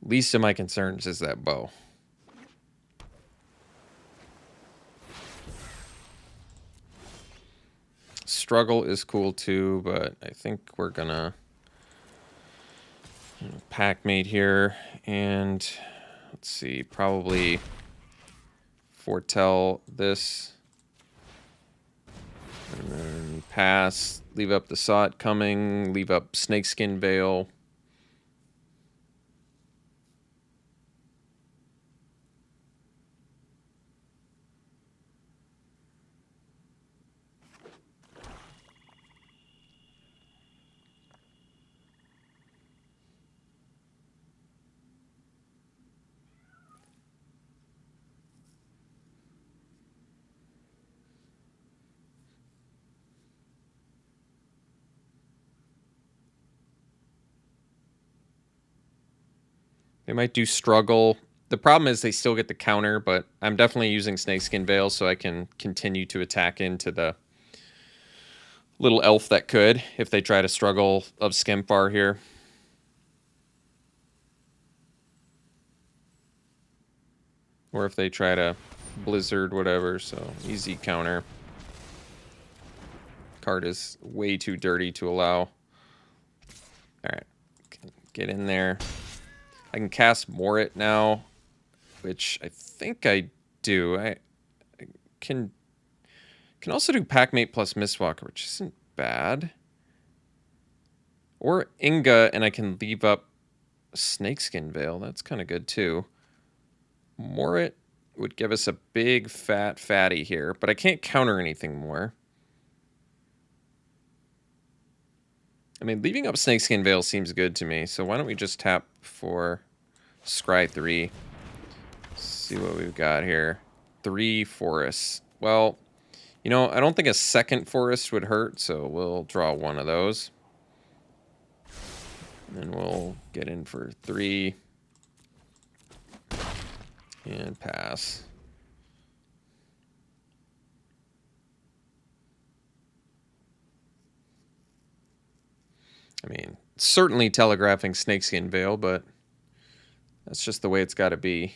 Least of my concerns is that bow. Struggle is cool too, but I think we're gonna Packmate here, and let's see, probably foretell this. And then pass, leave up the Saw It Coming, leave up Snakeskin Veil. They might do Struggle. The problem is they still get the counter, but I'm definitely using Snakeskin Veil so I can continue to attack into the little elf that could if they try to struggle of Skemfar here. Or if they try to Blizzard, whatever, so easy counter. Card is way too dirty to allow. Alright. Get in there. I can cast Morit now, which I think I do. I can also do Packmate plus Mistwalker, which isn't bad. Or Inga, and I can leave up Snakeskin Veil. That's kind of good, too. Morit would give us a big, fat fatty here, but I can't counter anything more. I mean, leaving up Snakeskin Veil seems good to me, so why don't we just tap for Scry 3. See what we've got here. 3 forests. Well, you know, I don't think a second forest would hurt, so we'll draw one of those. And then we'll get in for 3. And pass. I mean, certainly telegraphing Snakeskin Veil, but that's just the way it's got to be.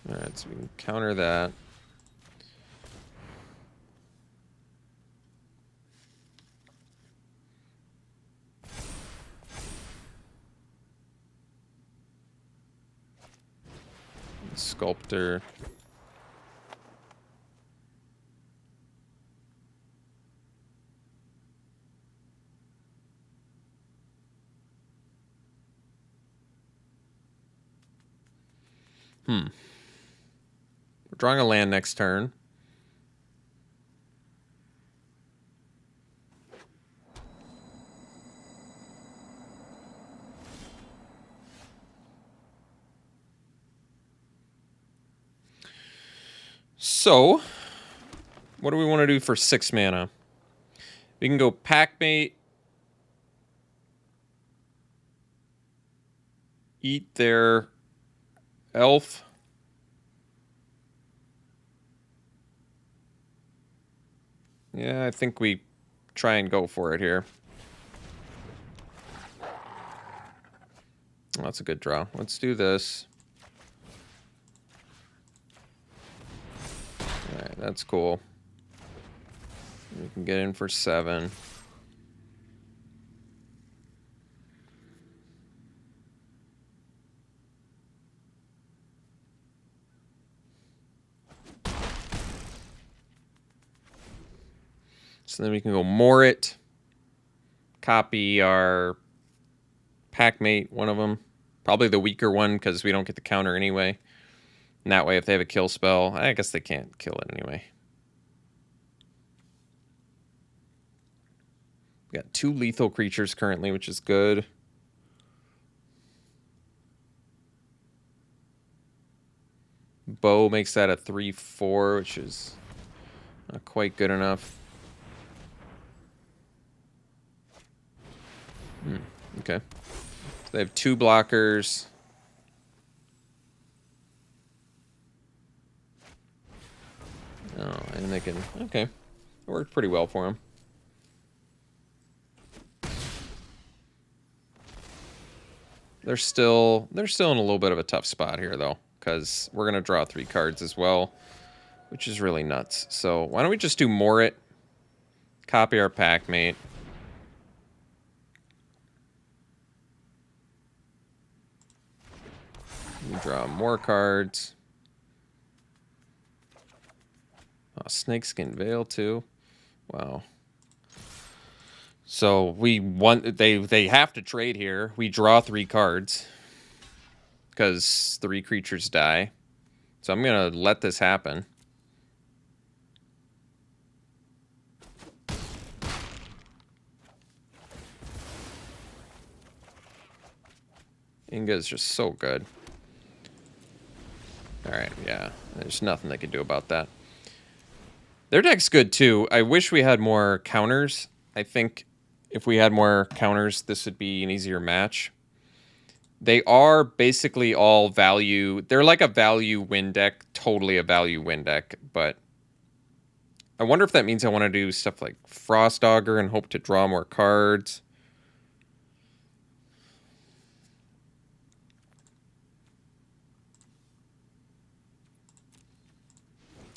Alright, so we can counter that. Sculptor. We're drawing a land next turn. So, what do we want to do for 6 mana? We can go Packmate, eat their elf. Yeah, I think we try and go for it here. Oh, that's a good draw. Let's do this. Alright, that's cool. We can get in for 7. So then we can go Morit, copy our Packmate, one of them. Probably the weaker one because we don't get the counter anyway. And that way, if they have a kill spell, I guess they can't kill it anyway. We got 2 lethal creatures currently, which is good. Bow makes that a 3/4, which is not quite good enough. Okay. So they have 2 blockers. Oh, and they can... Okay. It worked pretty well for them. They're still in a little bit of a tough spot here, though, because we're going to draw 3 cards as well, which is really nuts. So why don't we just do Morit, copy our Packmate. Draw more cards. Oh, Snakeskin Veil too. Wow. So we want they have to trade here. We draw 3 cards because 3 creatures die. So I'm gonna let this happen. Inga is just so good. Alright, yeah. There's nothing they can do about that. Their deck's good too. I wish we had more counters. I think if we had more counters, this would be an easier match. They are basically all value. They're like a value win deck. Totally a value win deck. But I wonder if that means I want to do stuff like Frost Augur and hope to draw more cards.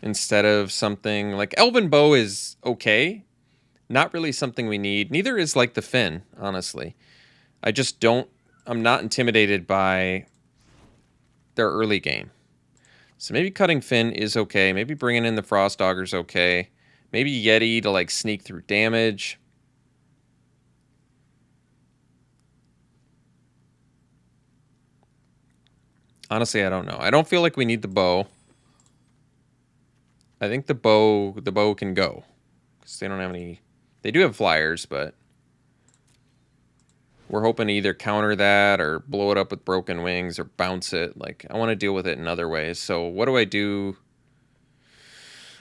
instead of something like Elven Bow is okay. Not really something we need. Neither is like the Fin, honestly. I just don't, I'm not intimidated by their early game. So maybe cutting Fin is okay. Maybe bringing in the Frost Dogger's okay. Maybe Yeti to like sneak through damage. Honestly, I don't know. I don't feel like we need the bow. I think the bow can go. Because they don't have any... They do have flyers, but... We're hoping to either counter that or blow it up with broken wings or bounce it. Like, I want to deal with it in other ways. So what do I do?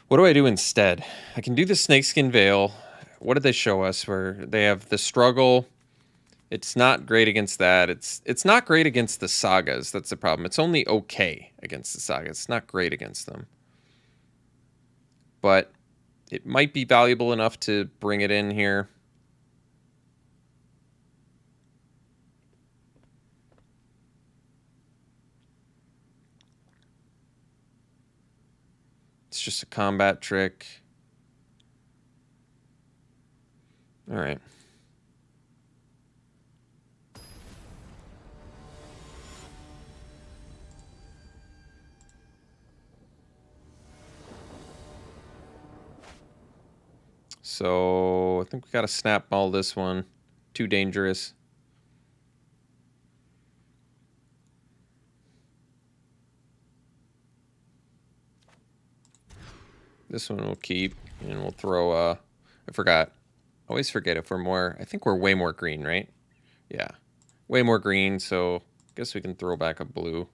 What do I do instead? I can do the Snakeskin Veil. What did they show us? Where they have the Struggle. It's not great against that. It's not great against the Sagas. That's the problem. It's only okay against the Sagas. It's not great against them. But it might be valuable enough to bring it in here. It's just a combat trick. All right. So I think we got to snap ball this one. Too dangerous. This one we'll keep, and we'll throw, I forgot. I always forget if we're more, I think we're way more green, right? Yeah, way more green, so I guess we can throw back a blue.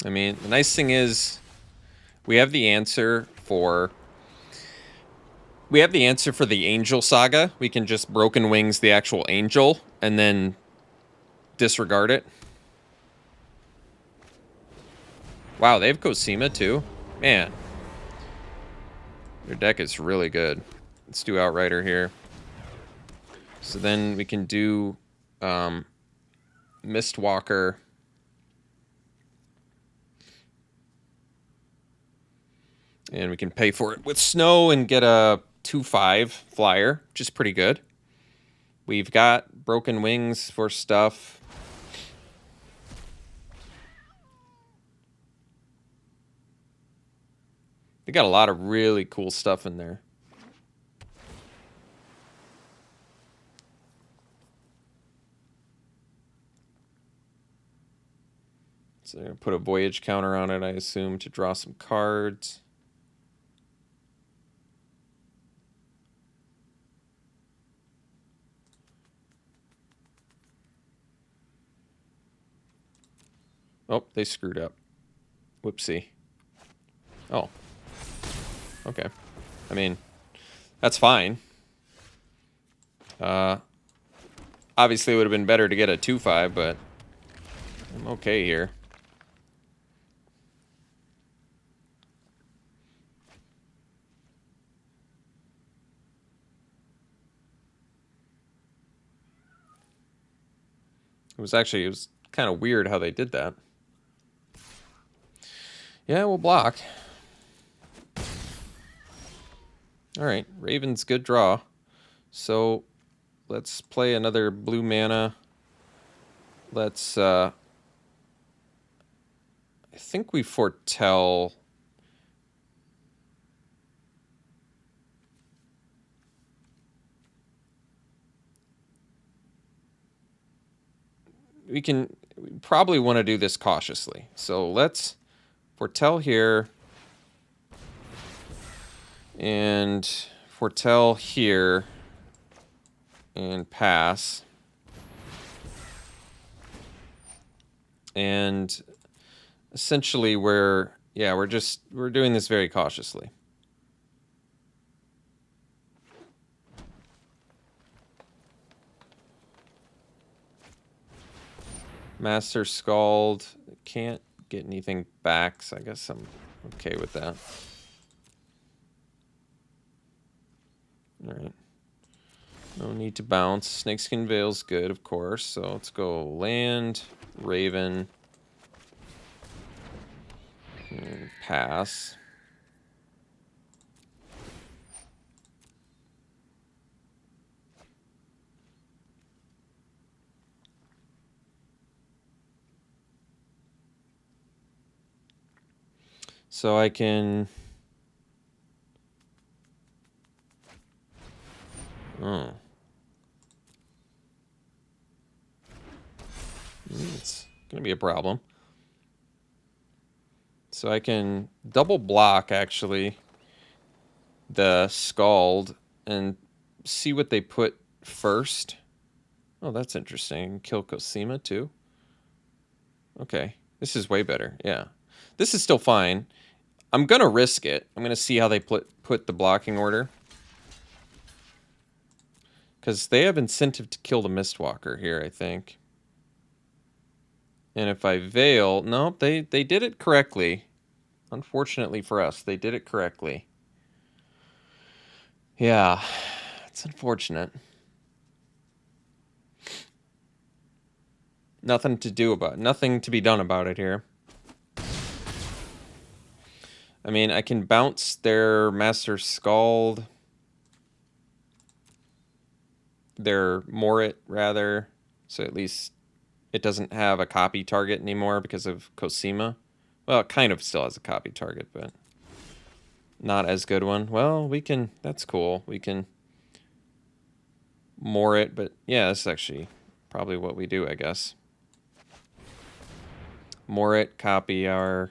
I mean, the nice thing is we have the answer for the Angel Saga. We can just Broken Wings the actual Angel and then disregard it. Wow, they have Cosima too? Man. Their deck is really good. Let's do Outrider here. So then we can do Mistwalker. And we can pay for it with Snow and get a 2/5 flyer, which is pretty good. We've got Broken Wings for stuff. They got a lot of really cool stuff in there. So they're going to put a Voyage counter on it, I assume, to draw some cards. Oh, they screwed up. Whoopsie. Oh. Okay. I mean, that's fine. Obviously, it would have been better to get a 2/5, but I'm okay here. It was kind of weird how they did that. Yeah, we'll block. All right, Raven's good draw. So let's play another blue mana. Let's, I think we foretell. We probably want to do this cautiously. So let's foretell here. And foretell here. And pass. And essentially we're doing this very cautiously. Master Scald. Can't get anything back, so I guess I'm okay with that. Alright. No need to bounce. Snakeskin Veil's good, of course. So let's go land, Raven, and pass. So I can... Oh. It's going to be a problem. So I can double block, actually, the Scald and see what they put first. Oh, that's interesting. Kill Cosima, too. Okay. This is way better. Yeah. This is still fine. I'm going to risk it. I'm going to see how they put the blocking order. Because they have incentive to kill the Mistwalker here, I think. And if I Veil... Nope, they did it correctly. Unfortunately for us, they did it correctly. Yeah, it's unfortunate. Nothing to do about it. Nothing to be done about it here. I mean, I can bounce their Master Scald. Their Morit, rather. So at least it doesn't have a copy target anymore because of Cosima. Well, it kind of still has a copy target, but not as good one. Well, we can... That's cool. We can Morit, but yeah, that's actually probably what we do, I guess. Morit, copy our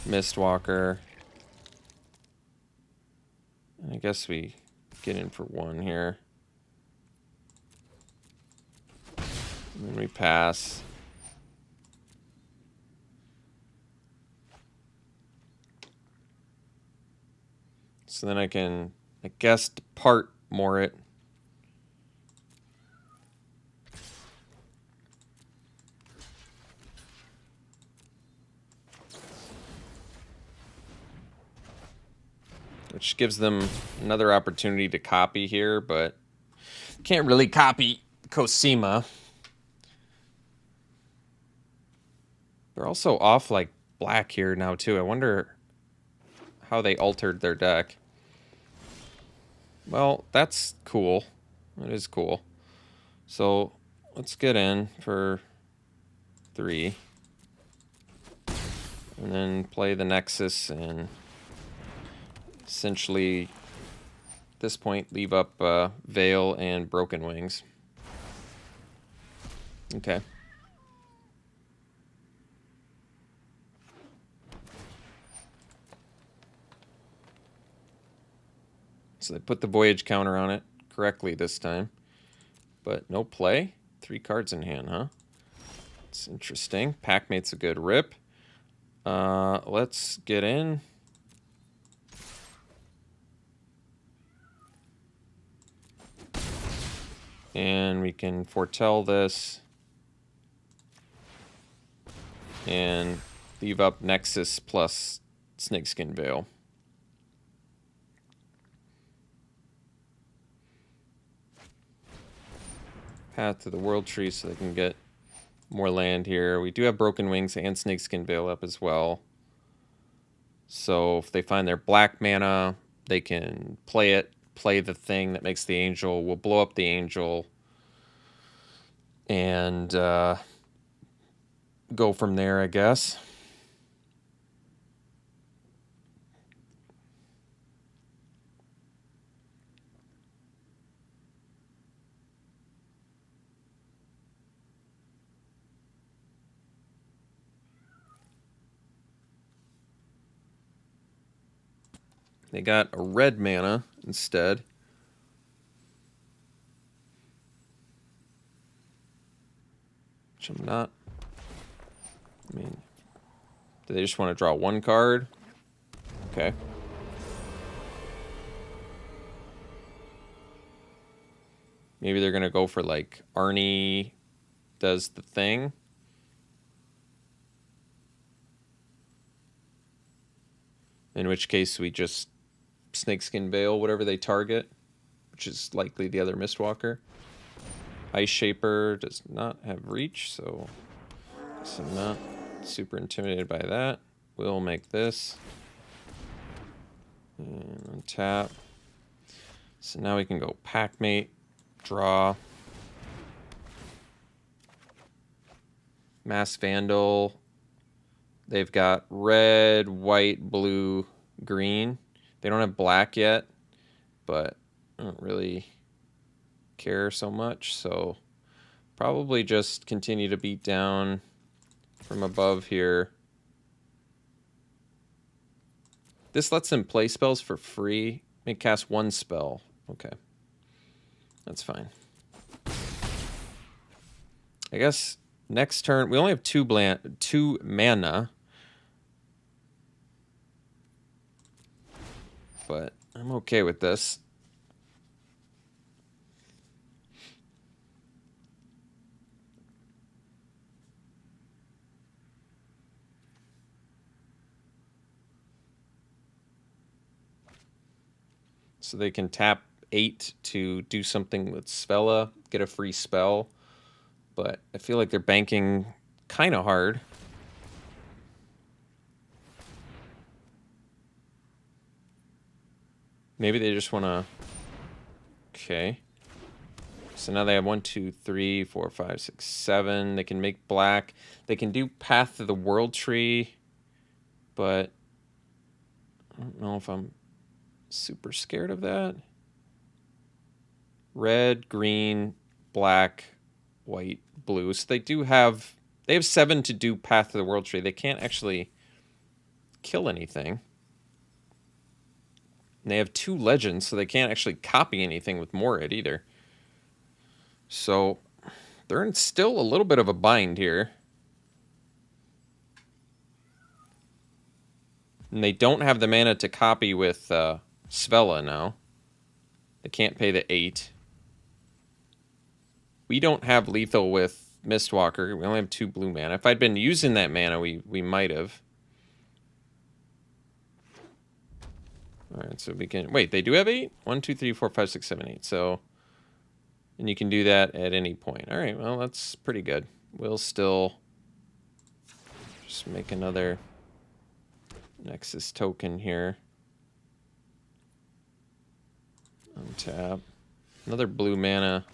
Mistwalker. I guess we get in for one here. And then we pass. So then I can, I guess, depart Morit. Which gives them another opportunity to copy here, but can't really copy Cosima. They're also off like black here now too. I wonder how they altered their deck. Well, that's cool. That is cool. So let's get in for 3. And then play the Nexus and essentially, at this point, leave up Veil and Broken Wings. Okay. So they put the Voyage counter on it correctly this time. But no play. 3 cards in hand, huh? It's interesting. Packmate's a good rip. Let's get in. And we can foretell this. And leave up Nexus plus Snakeskin Veil. Path to the World Tree so they can get more land here. We do have Broken Wings and Snakeskin Veil up as well. So if they find their black mana, they can play it, play the thing that makes the angel. We'll blow up the angel and go from there, I guess. They got a red mana instead. Which I'm not... I mean, do they just want to draw 1 card? Okay. Maybe they're going to go for, like, Arnie does the thing. In which case we just Snakeskin Veil whatever they target, which is likely the other Mistwalker. Ice Shaper does not have reach, so I guess I'm not super intimidated by that. We'll make this. And untap. So now we can go Packmate, draw. Mass Vandal. They've got red, white, blue, green. They don't have black yet, but I don't really care so much, so probably just continue to beat down from above here. This lets them play spells for free. They cast one spell. Okay. That's fine. I guess next turn, we only have two mana. But I'm okay with this. So they can tap 8 to do something with Svella, get a free spell. But I feel like they're banking kind of hard. Maybe they just want to... Okay. So now they have 1, 2, 3, 4, 5, 6, 7. They can make black. They can do Path to the World Tree. But I don't know if I'm super scared of that. Red, green, black, white, blue. So they do have... They have 7 to do Path to the World Tree. They can't actually kill anything. And they have 2 legends, so they can't actually copy anything with Morid either. So they're in still a little bit of a bind here. And they don't have the mana to copy with Svella now. They can't pay the 8. We don't have lethal with Mistwalker. We only have 2 blue mana. If I'd been using that mana, we might have. Alright, so we can... Wait, they do have 8? 1, 2, 3, 4, 5, 6, 7, 8. So... And you can do that at any point. Alright, well, that's pretty good. We'll still... just make another... Nexus token here. Untap. Another blue mana.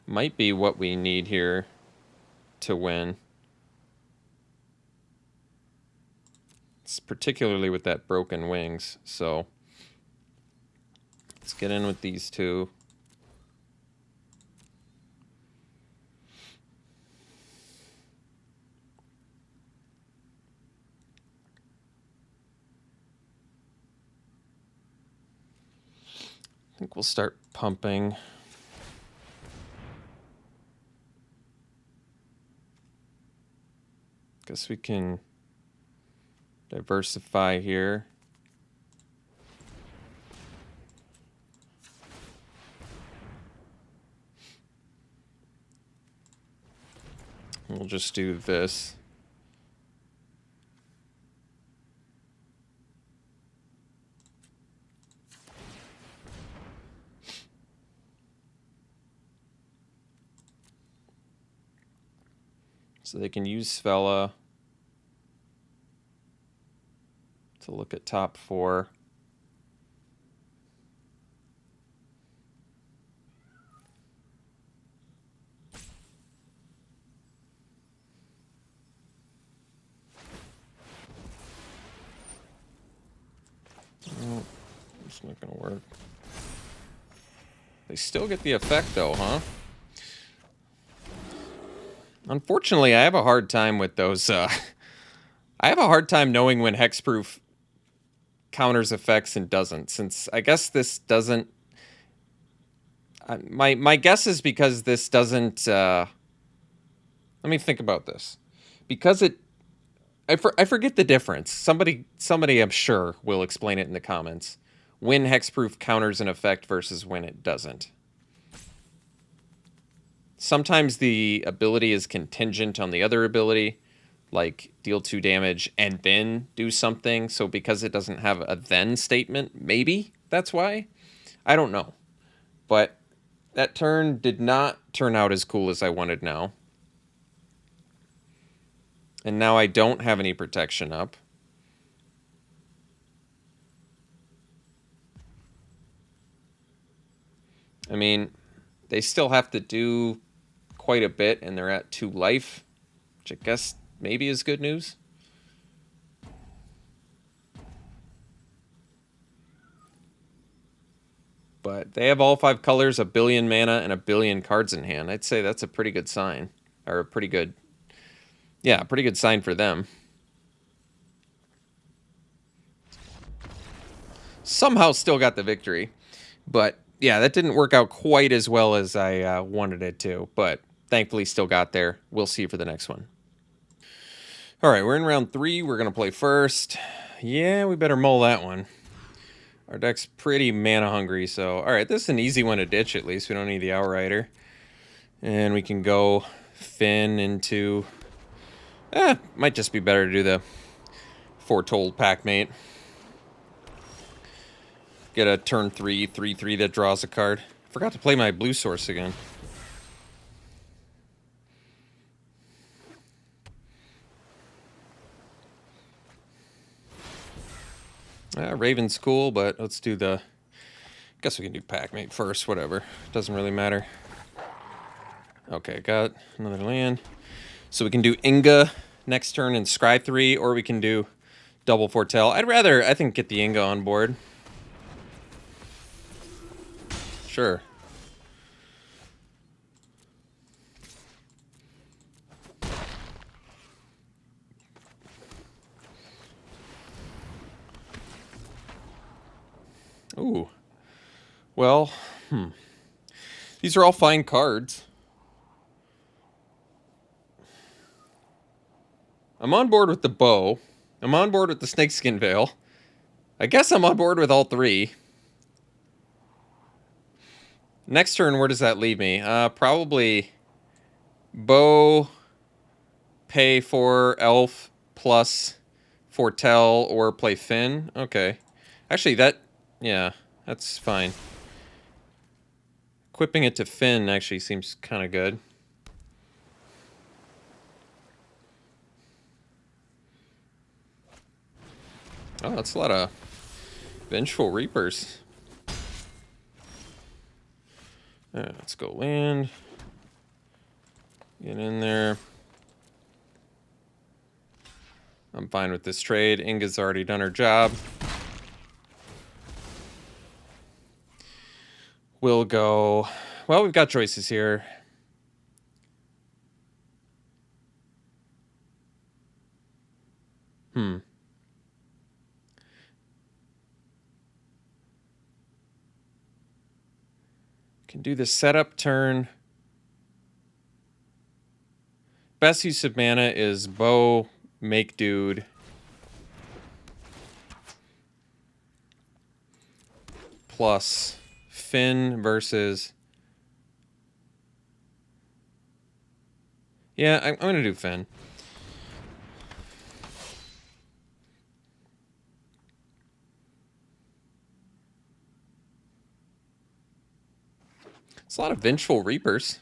Might be what we need here to win. It's particularly with that Broken Wings, so... Let's get in with these 2. I think we'll start pumping. Guess we can diversify here. We'll just do this. So they can use Svella to look at top 4. Oh, it's not gonna work. They still get the effect though, huh? Unfortunately, I have a hard time with those. I have a hard time knowing when hexproof counters effects and doesn't, since I guess this doesn't... my guess is because this doesn't... let me think about this. Because it... I forget the difference. Somebody I'm sure will explain it in the comments. When hexproof counters an effect versus when it doesn't. Sometimes the ability is contingent on the other ability. like deal 2 damage and then do something. So because it doesn't have a then statement, maybe that's why. I don't know. But that turn did not turn out as cool as I wanted now. And now I don't have any protection up. I mean, they still have to do quite a bit, and they're at 2 life, which I guess maybe is good news. But they have all 5 colors, a billion mana, and a billion cards in hand. I'd say that's a pretty good sign. Or a pretty good... Yeah, a pretty good sign for them. Somehow still got the victory. But, yeah, that didn't work out quite as well as I wanted it to. But thankfully still got there. We'll see for the next one. Alright, we're in round 3. We're going to play first. Yeah, we better mull that one. Our deck's pretty mana hungry, so... Alright, this is an easy one to ditch at least. We don't need the Outrider. And we can go Finn into... might just be better to do the Foretold Packmate. Get a turn 3, 3/3 that draws a card. Forgot to play my blue source again. Raven's cool, but let's do the... Guess we can do Packmate first, whatever. Doesn't really matter. Okay, got another land. So we can do Inga next turn and Scry 3, or we can do double Foretell. I'd rather, I think, get the Inga on board. Sure. Ooh. Well, these are all fine cards. I'm on board with the bow. I'm on board with the Snakeskin Veil. I guess I'm on board with all 3. Next turn, where does that leave me? Probably bow, pay for elf, plus Foretell, or play Finn. Okay. Actually, that... Yeah, that's fine. Equipping it to Finn actually seems kind of good. Oh, that's a lot of Vengeful Reapers. Alright, let's go land. Get in there. I'm fine with this trade. Inga's already done her job. We'll go... Well, we've got choices here. Can do the setup turn. Best use of mana is bow, make dude. Plus Finn versus... Yeah, I'm going to do Finn. It's a lot of Vengeful Reapers.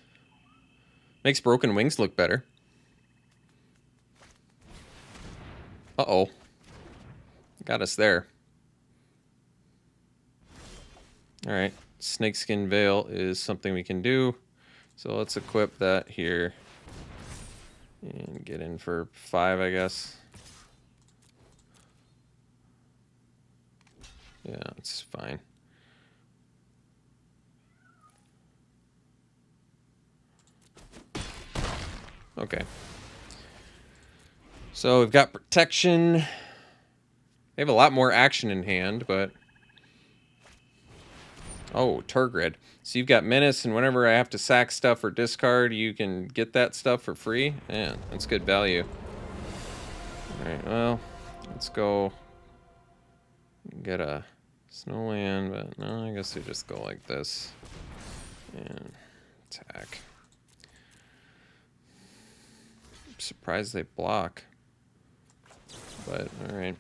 Makes Broken Wings look better. Uh-oh. Got us there. Alright. Snakeskin Veil is something we can do. So let's equip that here. And get in for 5, I guess. Yeah, it's fine. Okay. So we've got protection. They have a lot more action in hand, but... Oh, Turgid. So you've got Menace, and whenever I have to sack stuff or discard, you can get that stuff for free? Man, that's good value. Alright, well, let's go get a Snowland, but no, I guess we just go like this. And attack. I'm surprised they block. But, alright.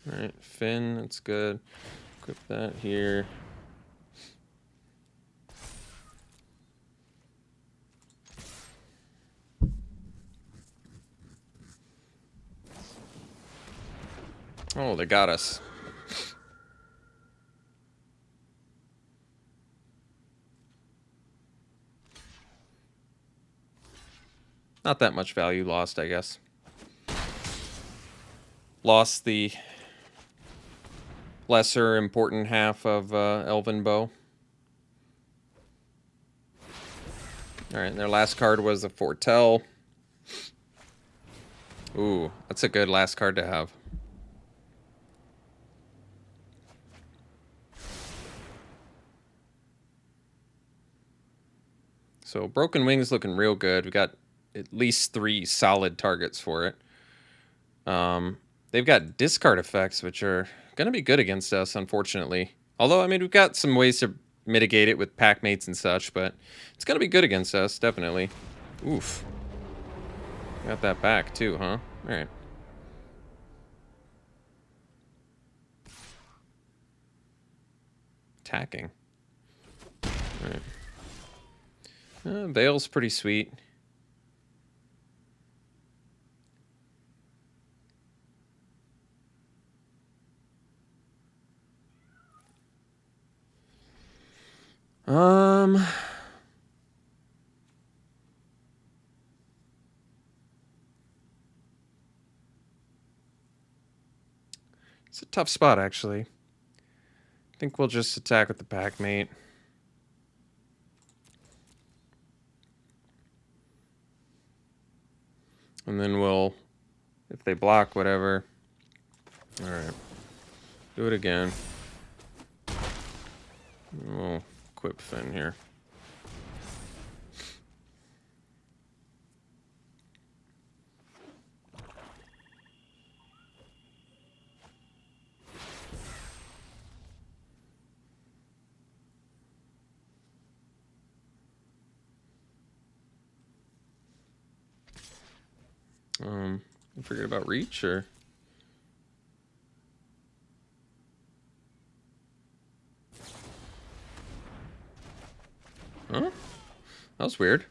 Alright, Finn, that's good. Equip that here. Oh, they got us. Not that much value lost, I guess. Lost the lesser important half of Elven Bow. Alright, and their last card was a Foretell. Ooh, that's a good last card to have. So Broken Wings looking real good. We got at least 3 solid targets for it. They've got discard effects, which are going to be good against us, unfortunately. Although, I mean, we've got some ways to mitigate it with pack mates and such, but it's going to be good against us, definitely. Oof. Got that back, too, huh? All right. Attacking. All right. Veil's pretty sweet. It's a tough spot, actually. I think we'll just attack with the pack mate. And then we'll, if they block, whatever. All right. Do it again. We'll equip Finn here. I forget about reach, or huh? That was weird.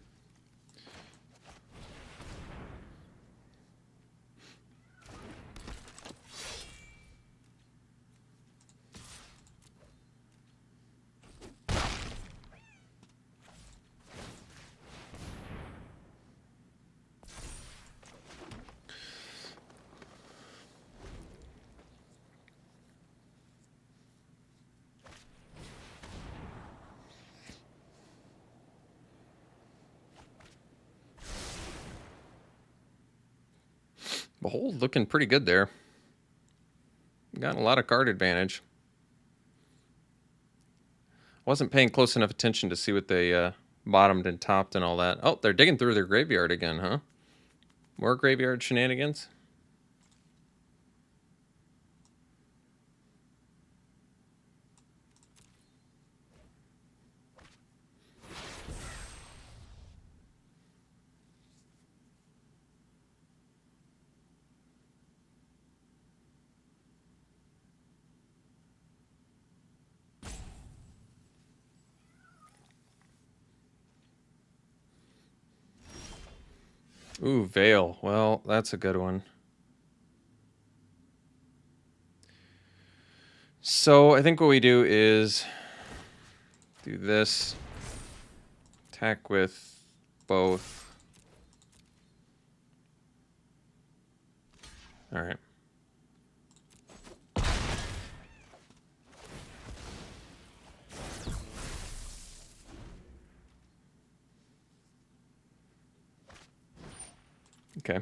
Behold, looking pretty good there. Got a lot of card advantage. Wasn't paying close enough attention to see what they bottomed and topped and all that. Oh, they're digging through their graveyard again, huh? More graveyard shenanigans? Ooh, Veil. Well, that's a good one. So I think what we do is do this. Attack with both. All right. Okay.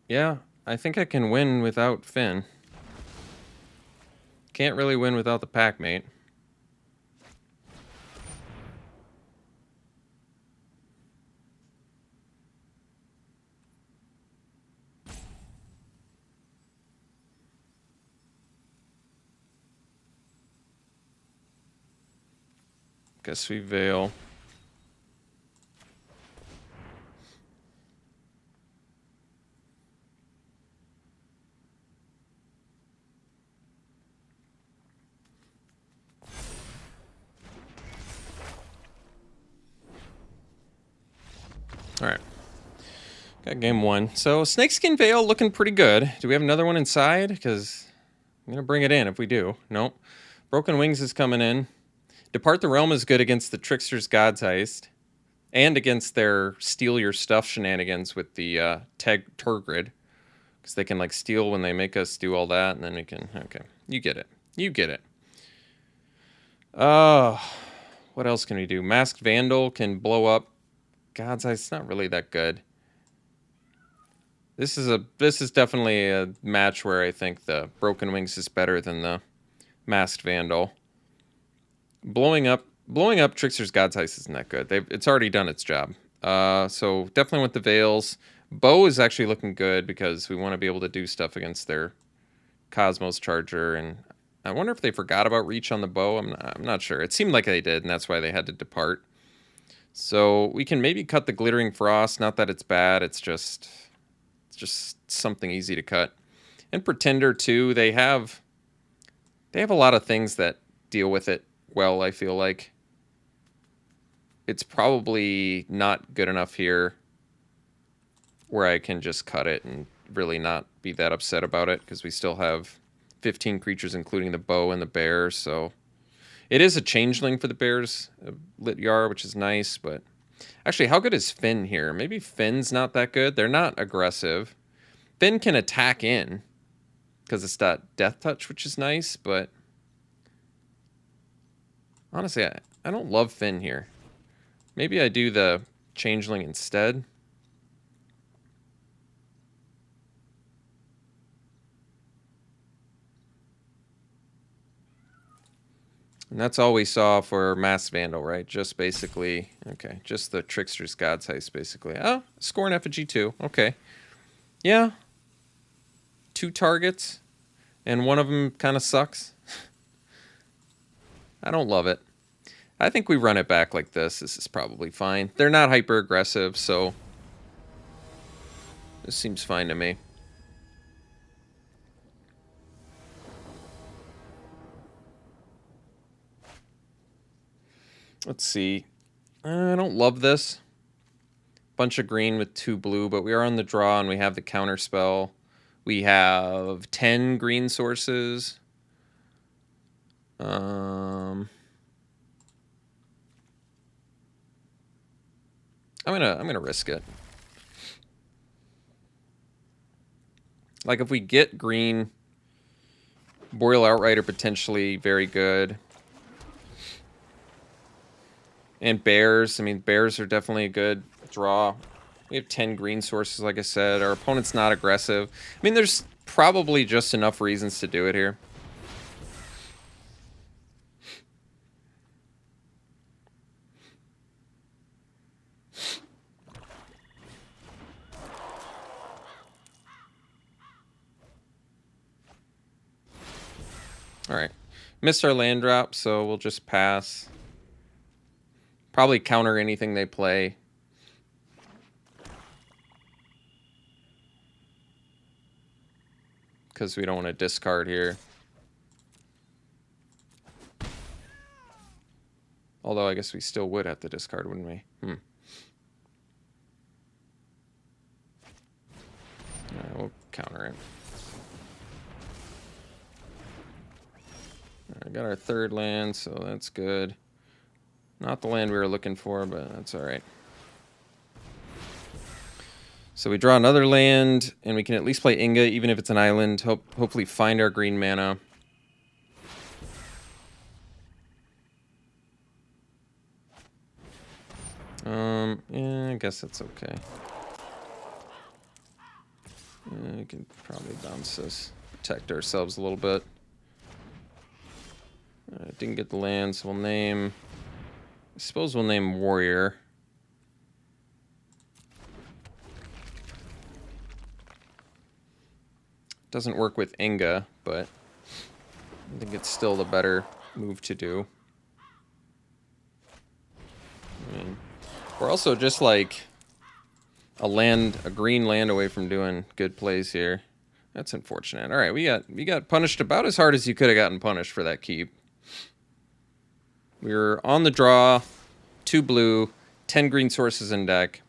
Yeah, I think I can win without Finn. Can't really win without the pack mate. Guess we Veil. All right. Got game 1. So Snakeskin Veil looking pretty good. Do we have another one inside? Because I'm going to bring it in if we do. Nope. Broken Wings is coming in. Depart the Realm is good against the Trickster's God's Heist. And against their steal your stuff shenanigans with the Turgrid. Because they can like steal when they make us do all that. And then we can... Okay. You get it. You get it. What else can we do? Masked Vandal can blow up God's Eye. It's not really that good. This is definitely a match where I think the Broken Wings is better than the Masked Vandal. Blowing up Trickster's God's Heist isn't that good. It's already done its job. So definitely with the Veils. Bow is actually looking good because we want to be able to do stuff against their Cosmos Charger, and I wonder if they forgot about Reach on the Bow. I'm not sure. It seemed like they did, and that's why they had to depart. So we can maybe cut the Glittering Frost. Not that it's bad. It's just something easy to cut. And Pretender too. They have a lot of things that deal with it well. I feel like it's probably not good enough here where I can just cut it and really not be that upset about it, because we still have 15 creatures, including the Bow and the Bear. So it is a changeling for the Bears, Lit Yar, which is nice. But actually, how good is Finn here? Maybe Finn's not that good. They're not aggressive. Finn can attack in because it's that Death Touch, which is nice. But honestly, I don't love Finn here. Maybe I do the changeling instead. And that's all we saw for Mass Vandal, right? Just basically, okay, just the Trickster's God's Heist, basically. Oh, score an effigy too. Okay. Yeah. 2 targets, and one of them kind of sucks. I don't love it. I think we run it back like this. This is probably fine. They're not hyper aggressive, so this seems fine to me. Let's see. I don't love this. Bunch of green with 2 blue, but we are on the draw and we have the counter spell. We have 10 green sources. I'm gonna risk it. Like if we get green, Boreal Outrider potentially very good. And Bears, I mean, Bears are definitely a good draw. We have 10 green sources, like I said. Our opponent's not aggressive. I mean, there's probably just enough reasons to do it here. All right. Missed our land drop, so we'll just pass. Probably counter anything they play. Because we don't want to discard here. Although I guess we still would have to discard, wouldn't we? Alright, we'll counter it. I got our 3rd land, so that's good. Not the land we were looking for, but that's alright. So we draw another land, and we can at least play Inga, even if it's an island. Hopefully find our green mana. Yeah, I guess that's okay. We can probably bounce this, protect ourselves a little bit. Didn't get the land, so we'll name... I suppose we'll name Warrior. Doesn't work with Inga, but I think it's still the better move to do. I mean, we're also just like a green land away from doing good plays here. That's unfortunate. All right, we got punished about as hard as you could have gotten punished for that keep. We were on the draw, 2 blue, 10 green sources in deck.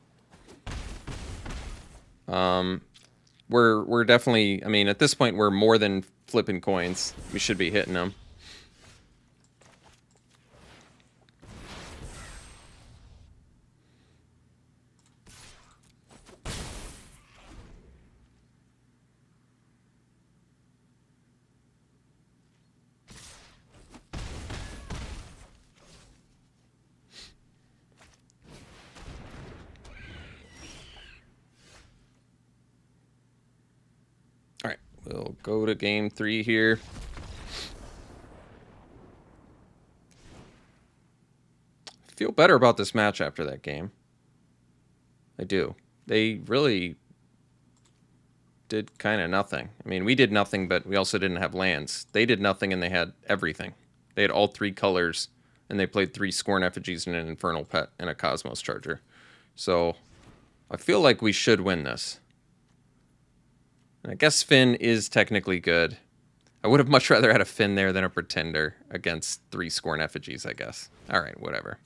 We're definitely, I mean, at this point we're more than flipping coins. We should be hitting them. All right, we'll go to game 3 here. I feel better about this match after that game. I do. They really did kind of nothing. I mean, we did nothing, but we also didn't have lands. They did nothing, and they had everything. They had all 3 colors, and they played 3 Scorn Effigies and an Infernal Pet and a Cosmos Charger. So I feel like we should win this. And I guess Finn is technically good. I would have much rather had a Finn there than a Pretender against 3 Scorn Effigies, I guess. All right, whatever.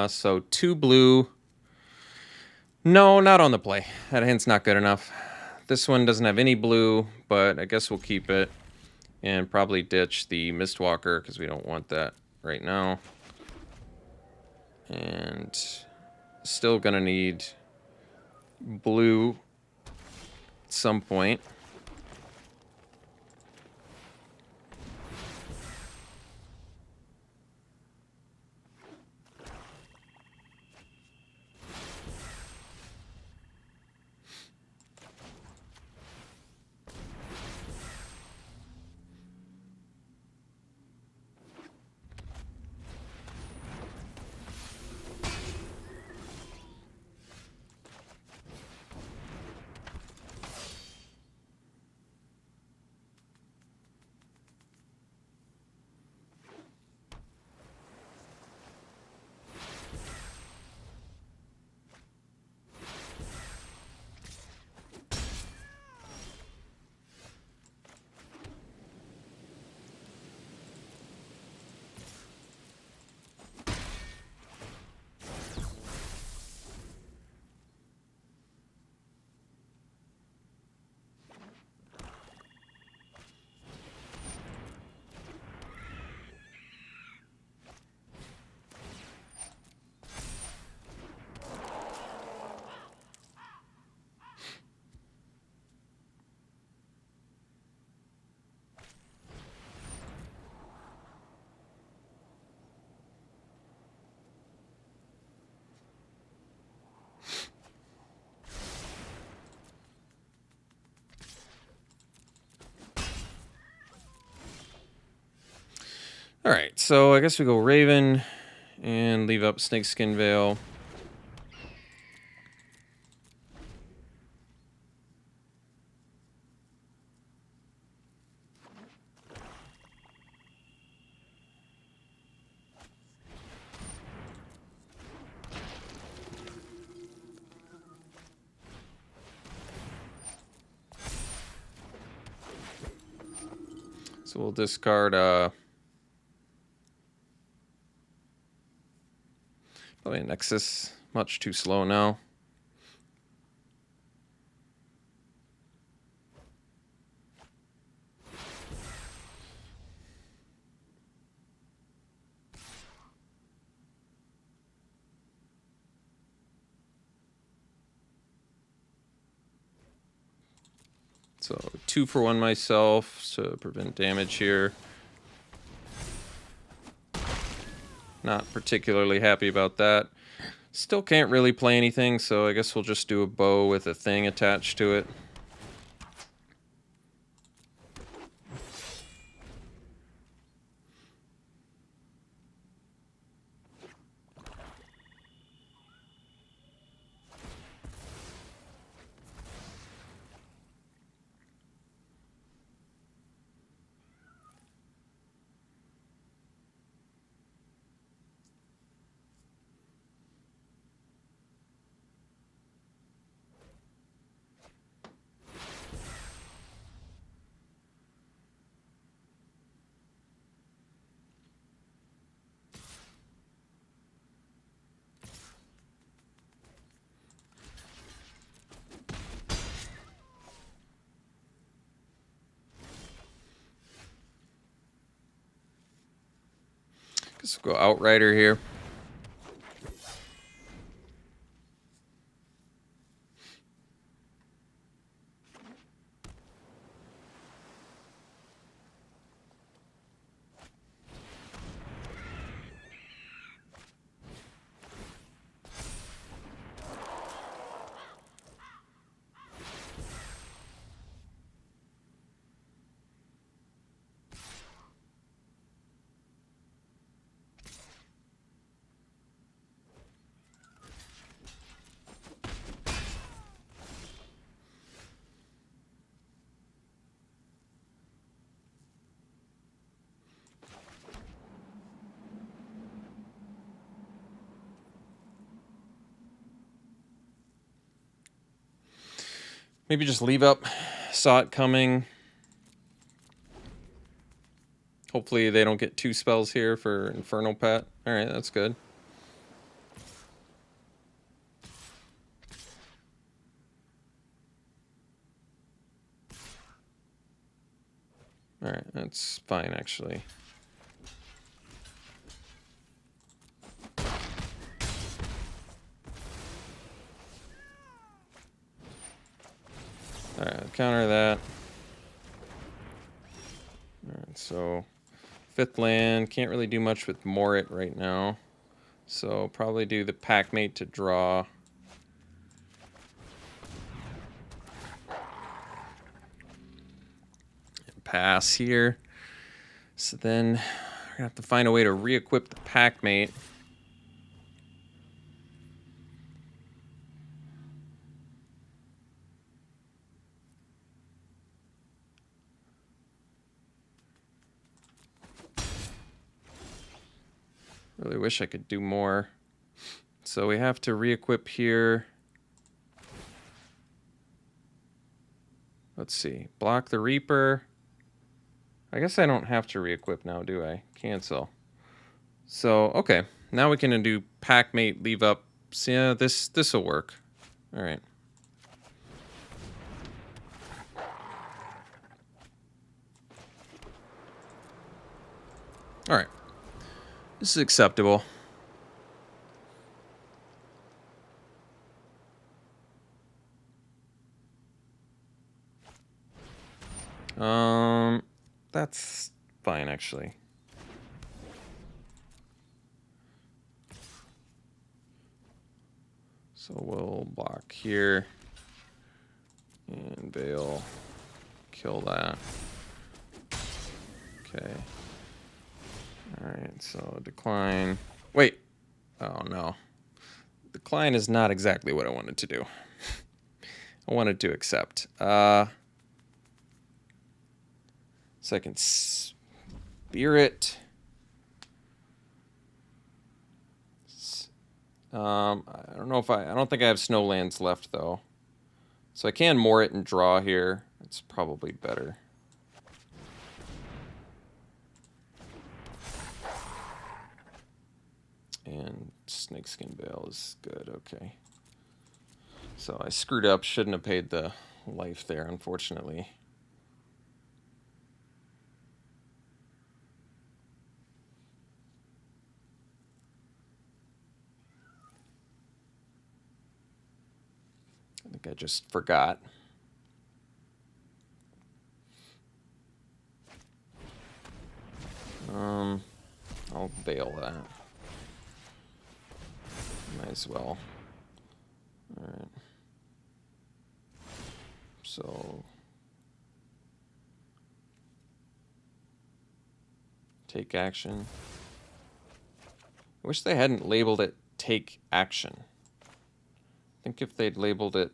So 2 blue. No, not on the play. That hand's not good enough. This one doesn't have any blue, but I guess we'll keep it. And probably ditch the Mistwalker, because we don't want that right now. And still gonna need blue at some point. All right, so I guess we go Raven and leave up Snakeskin Veil. So we'll discard probably a Nexus. Much too slow now. So 2 for 1 myself to prevent damage here. Not particularly happy about that. Still can't really play anything, so I guess we'll just do a bow with a thing attached to it. Guess we'll go Outrider here. Maybe just leave up. Saw it coming. Hopefully they don't get 2 spells here for Infernal Pet. Alright, that's good. Alright, that's fine actually. Alright, counter that. Alright, so 5th land. Can't really do much with Morit right now. So probably do the Packmate to draw. And pass here. So then we're going to have to find a way to re-equip the Packmate. Really wish I could do more. So we have to re-equip here. Let's see. Block the Reaper. I guess I don't have to re-equip now, do I? Cancel. So, okay. Now we can do Packmate, leave up. So yeah, this will work. Alright. Alright. This is acceptable. That's fine actually. So we'll block here and Veil, kill that. Okay. Alright, so decline. Wait. Oh no. Decline is not exactly what I wanted to do. I wanted to accept. Second Spirit. I don't know if I don't think I have Snowlands left though. So I can moor it and draw here. It's probably better. And Snakeskin Veil is good, okay. So I screwed up, shouldn't have paid the life there, unfortunately. I think I just forgot. I'll bail that. Might as well. Alright. So... take action. I wish they hadn't labeled it take action. I think if they'd labeled it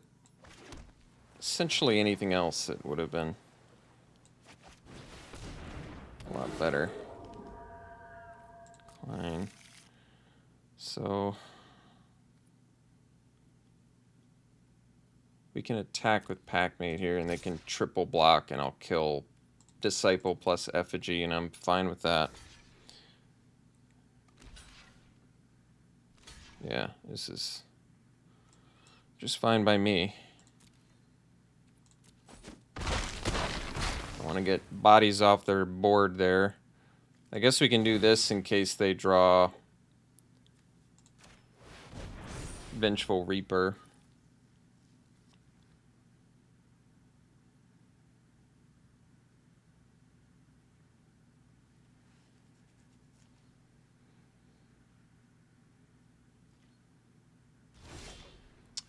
essentially anything else, it would have been a lot better. Fine. So we can attack with Packmate here, and they can triple block, and I'll kill Disciple plus Effigy, and I'm fine with that. Yeah, this is just fine by me. I want to get bodies off their board there. I guess we can do this in case they draw Vengeful Reaper.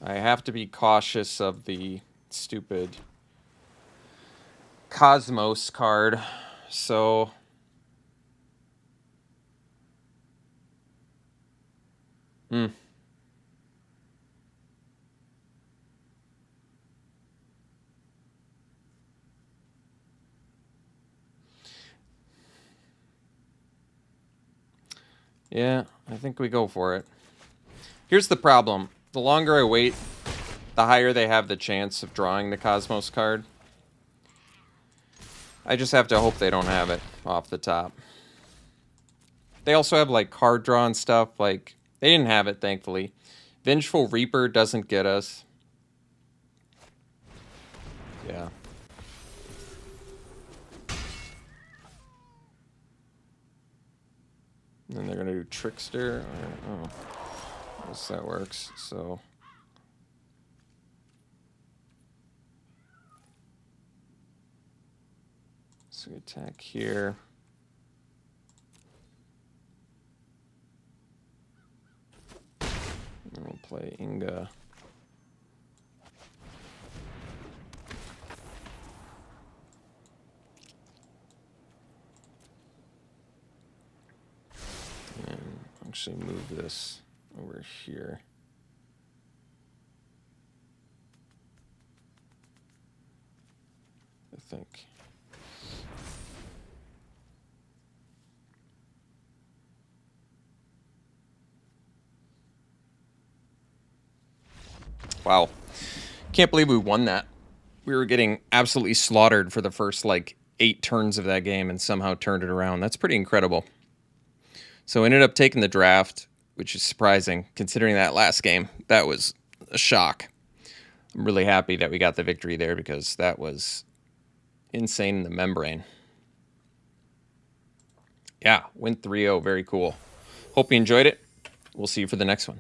I have to be cautious of the stupid Cosmos card, so yeah, I think we go for it. Here's the problem. The longer I wait, the higher they have the chance of drawing the Cosmos card. I just have to hope they don't have it off the top. They also have, like, card draw and stuff. Like, they didn't have it, thankfully. Vengeful Reaper doesn't get us. Yeah. And then they're going to do Trickster. Oh, I guess that works. So... so we attack here. And we'll play Inga. And actually move this over here. I think. Wow. Can't believe we won that. We were getting absolutely slaughtered for the first, like, 8 turns of that game and somehow turned it around. That's pretty incredible. So ended up taking the draft, which is surprising considering that last game. That was a shock. I'm really happy that we got the victory there because that was insane in the membrane. Yeah, win 3-0. Very cool. Hope you enjoyed it. We'll see you for the next one.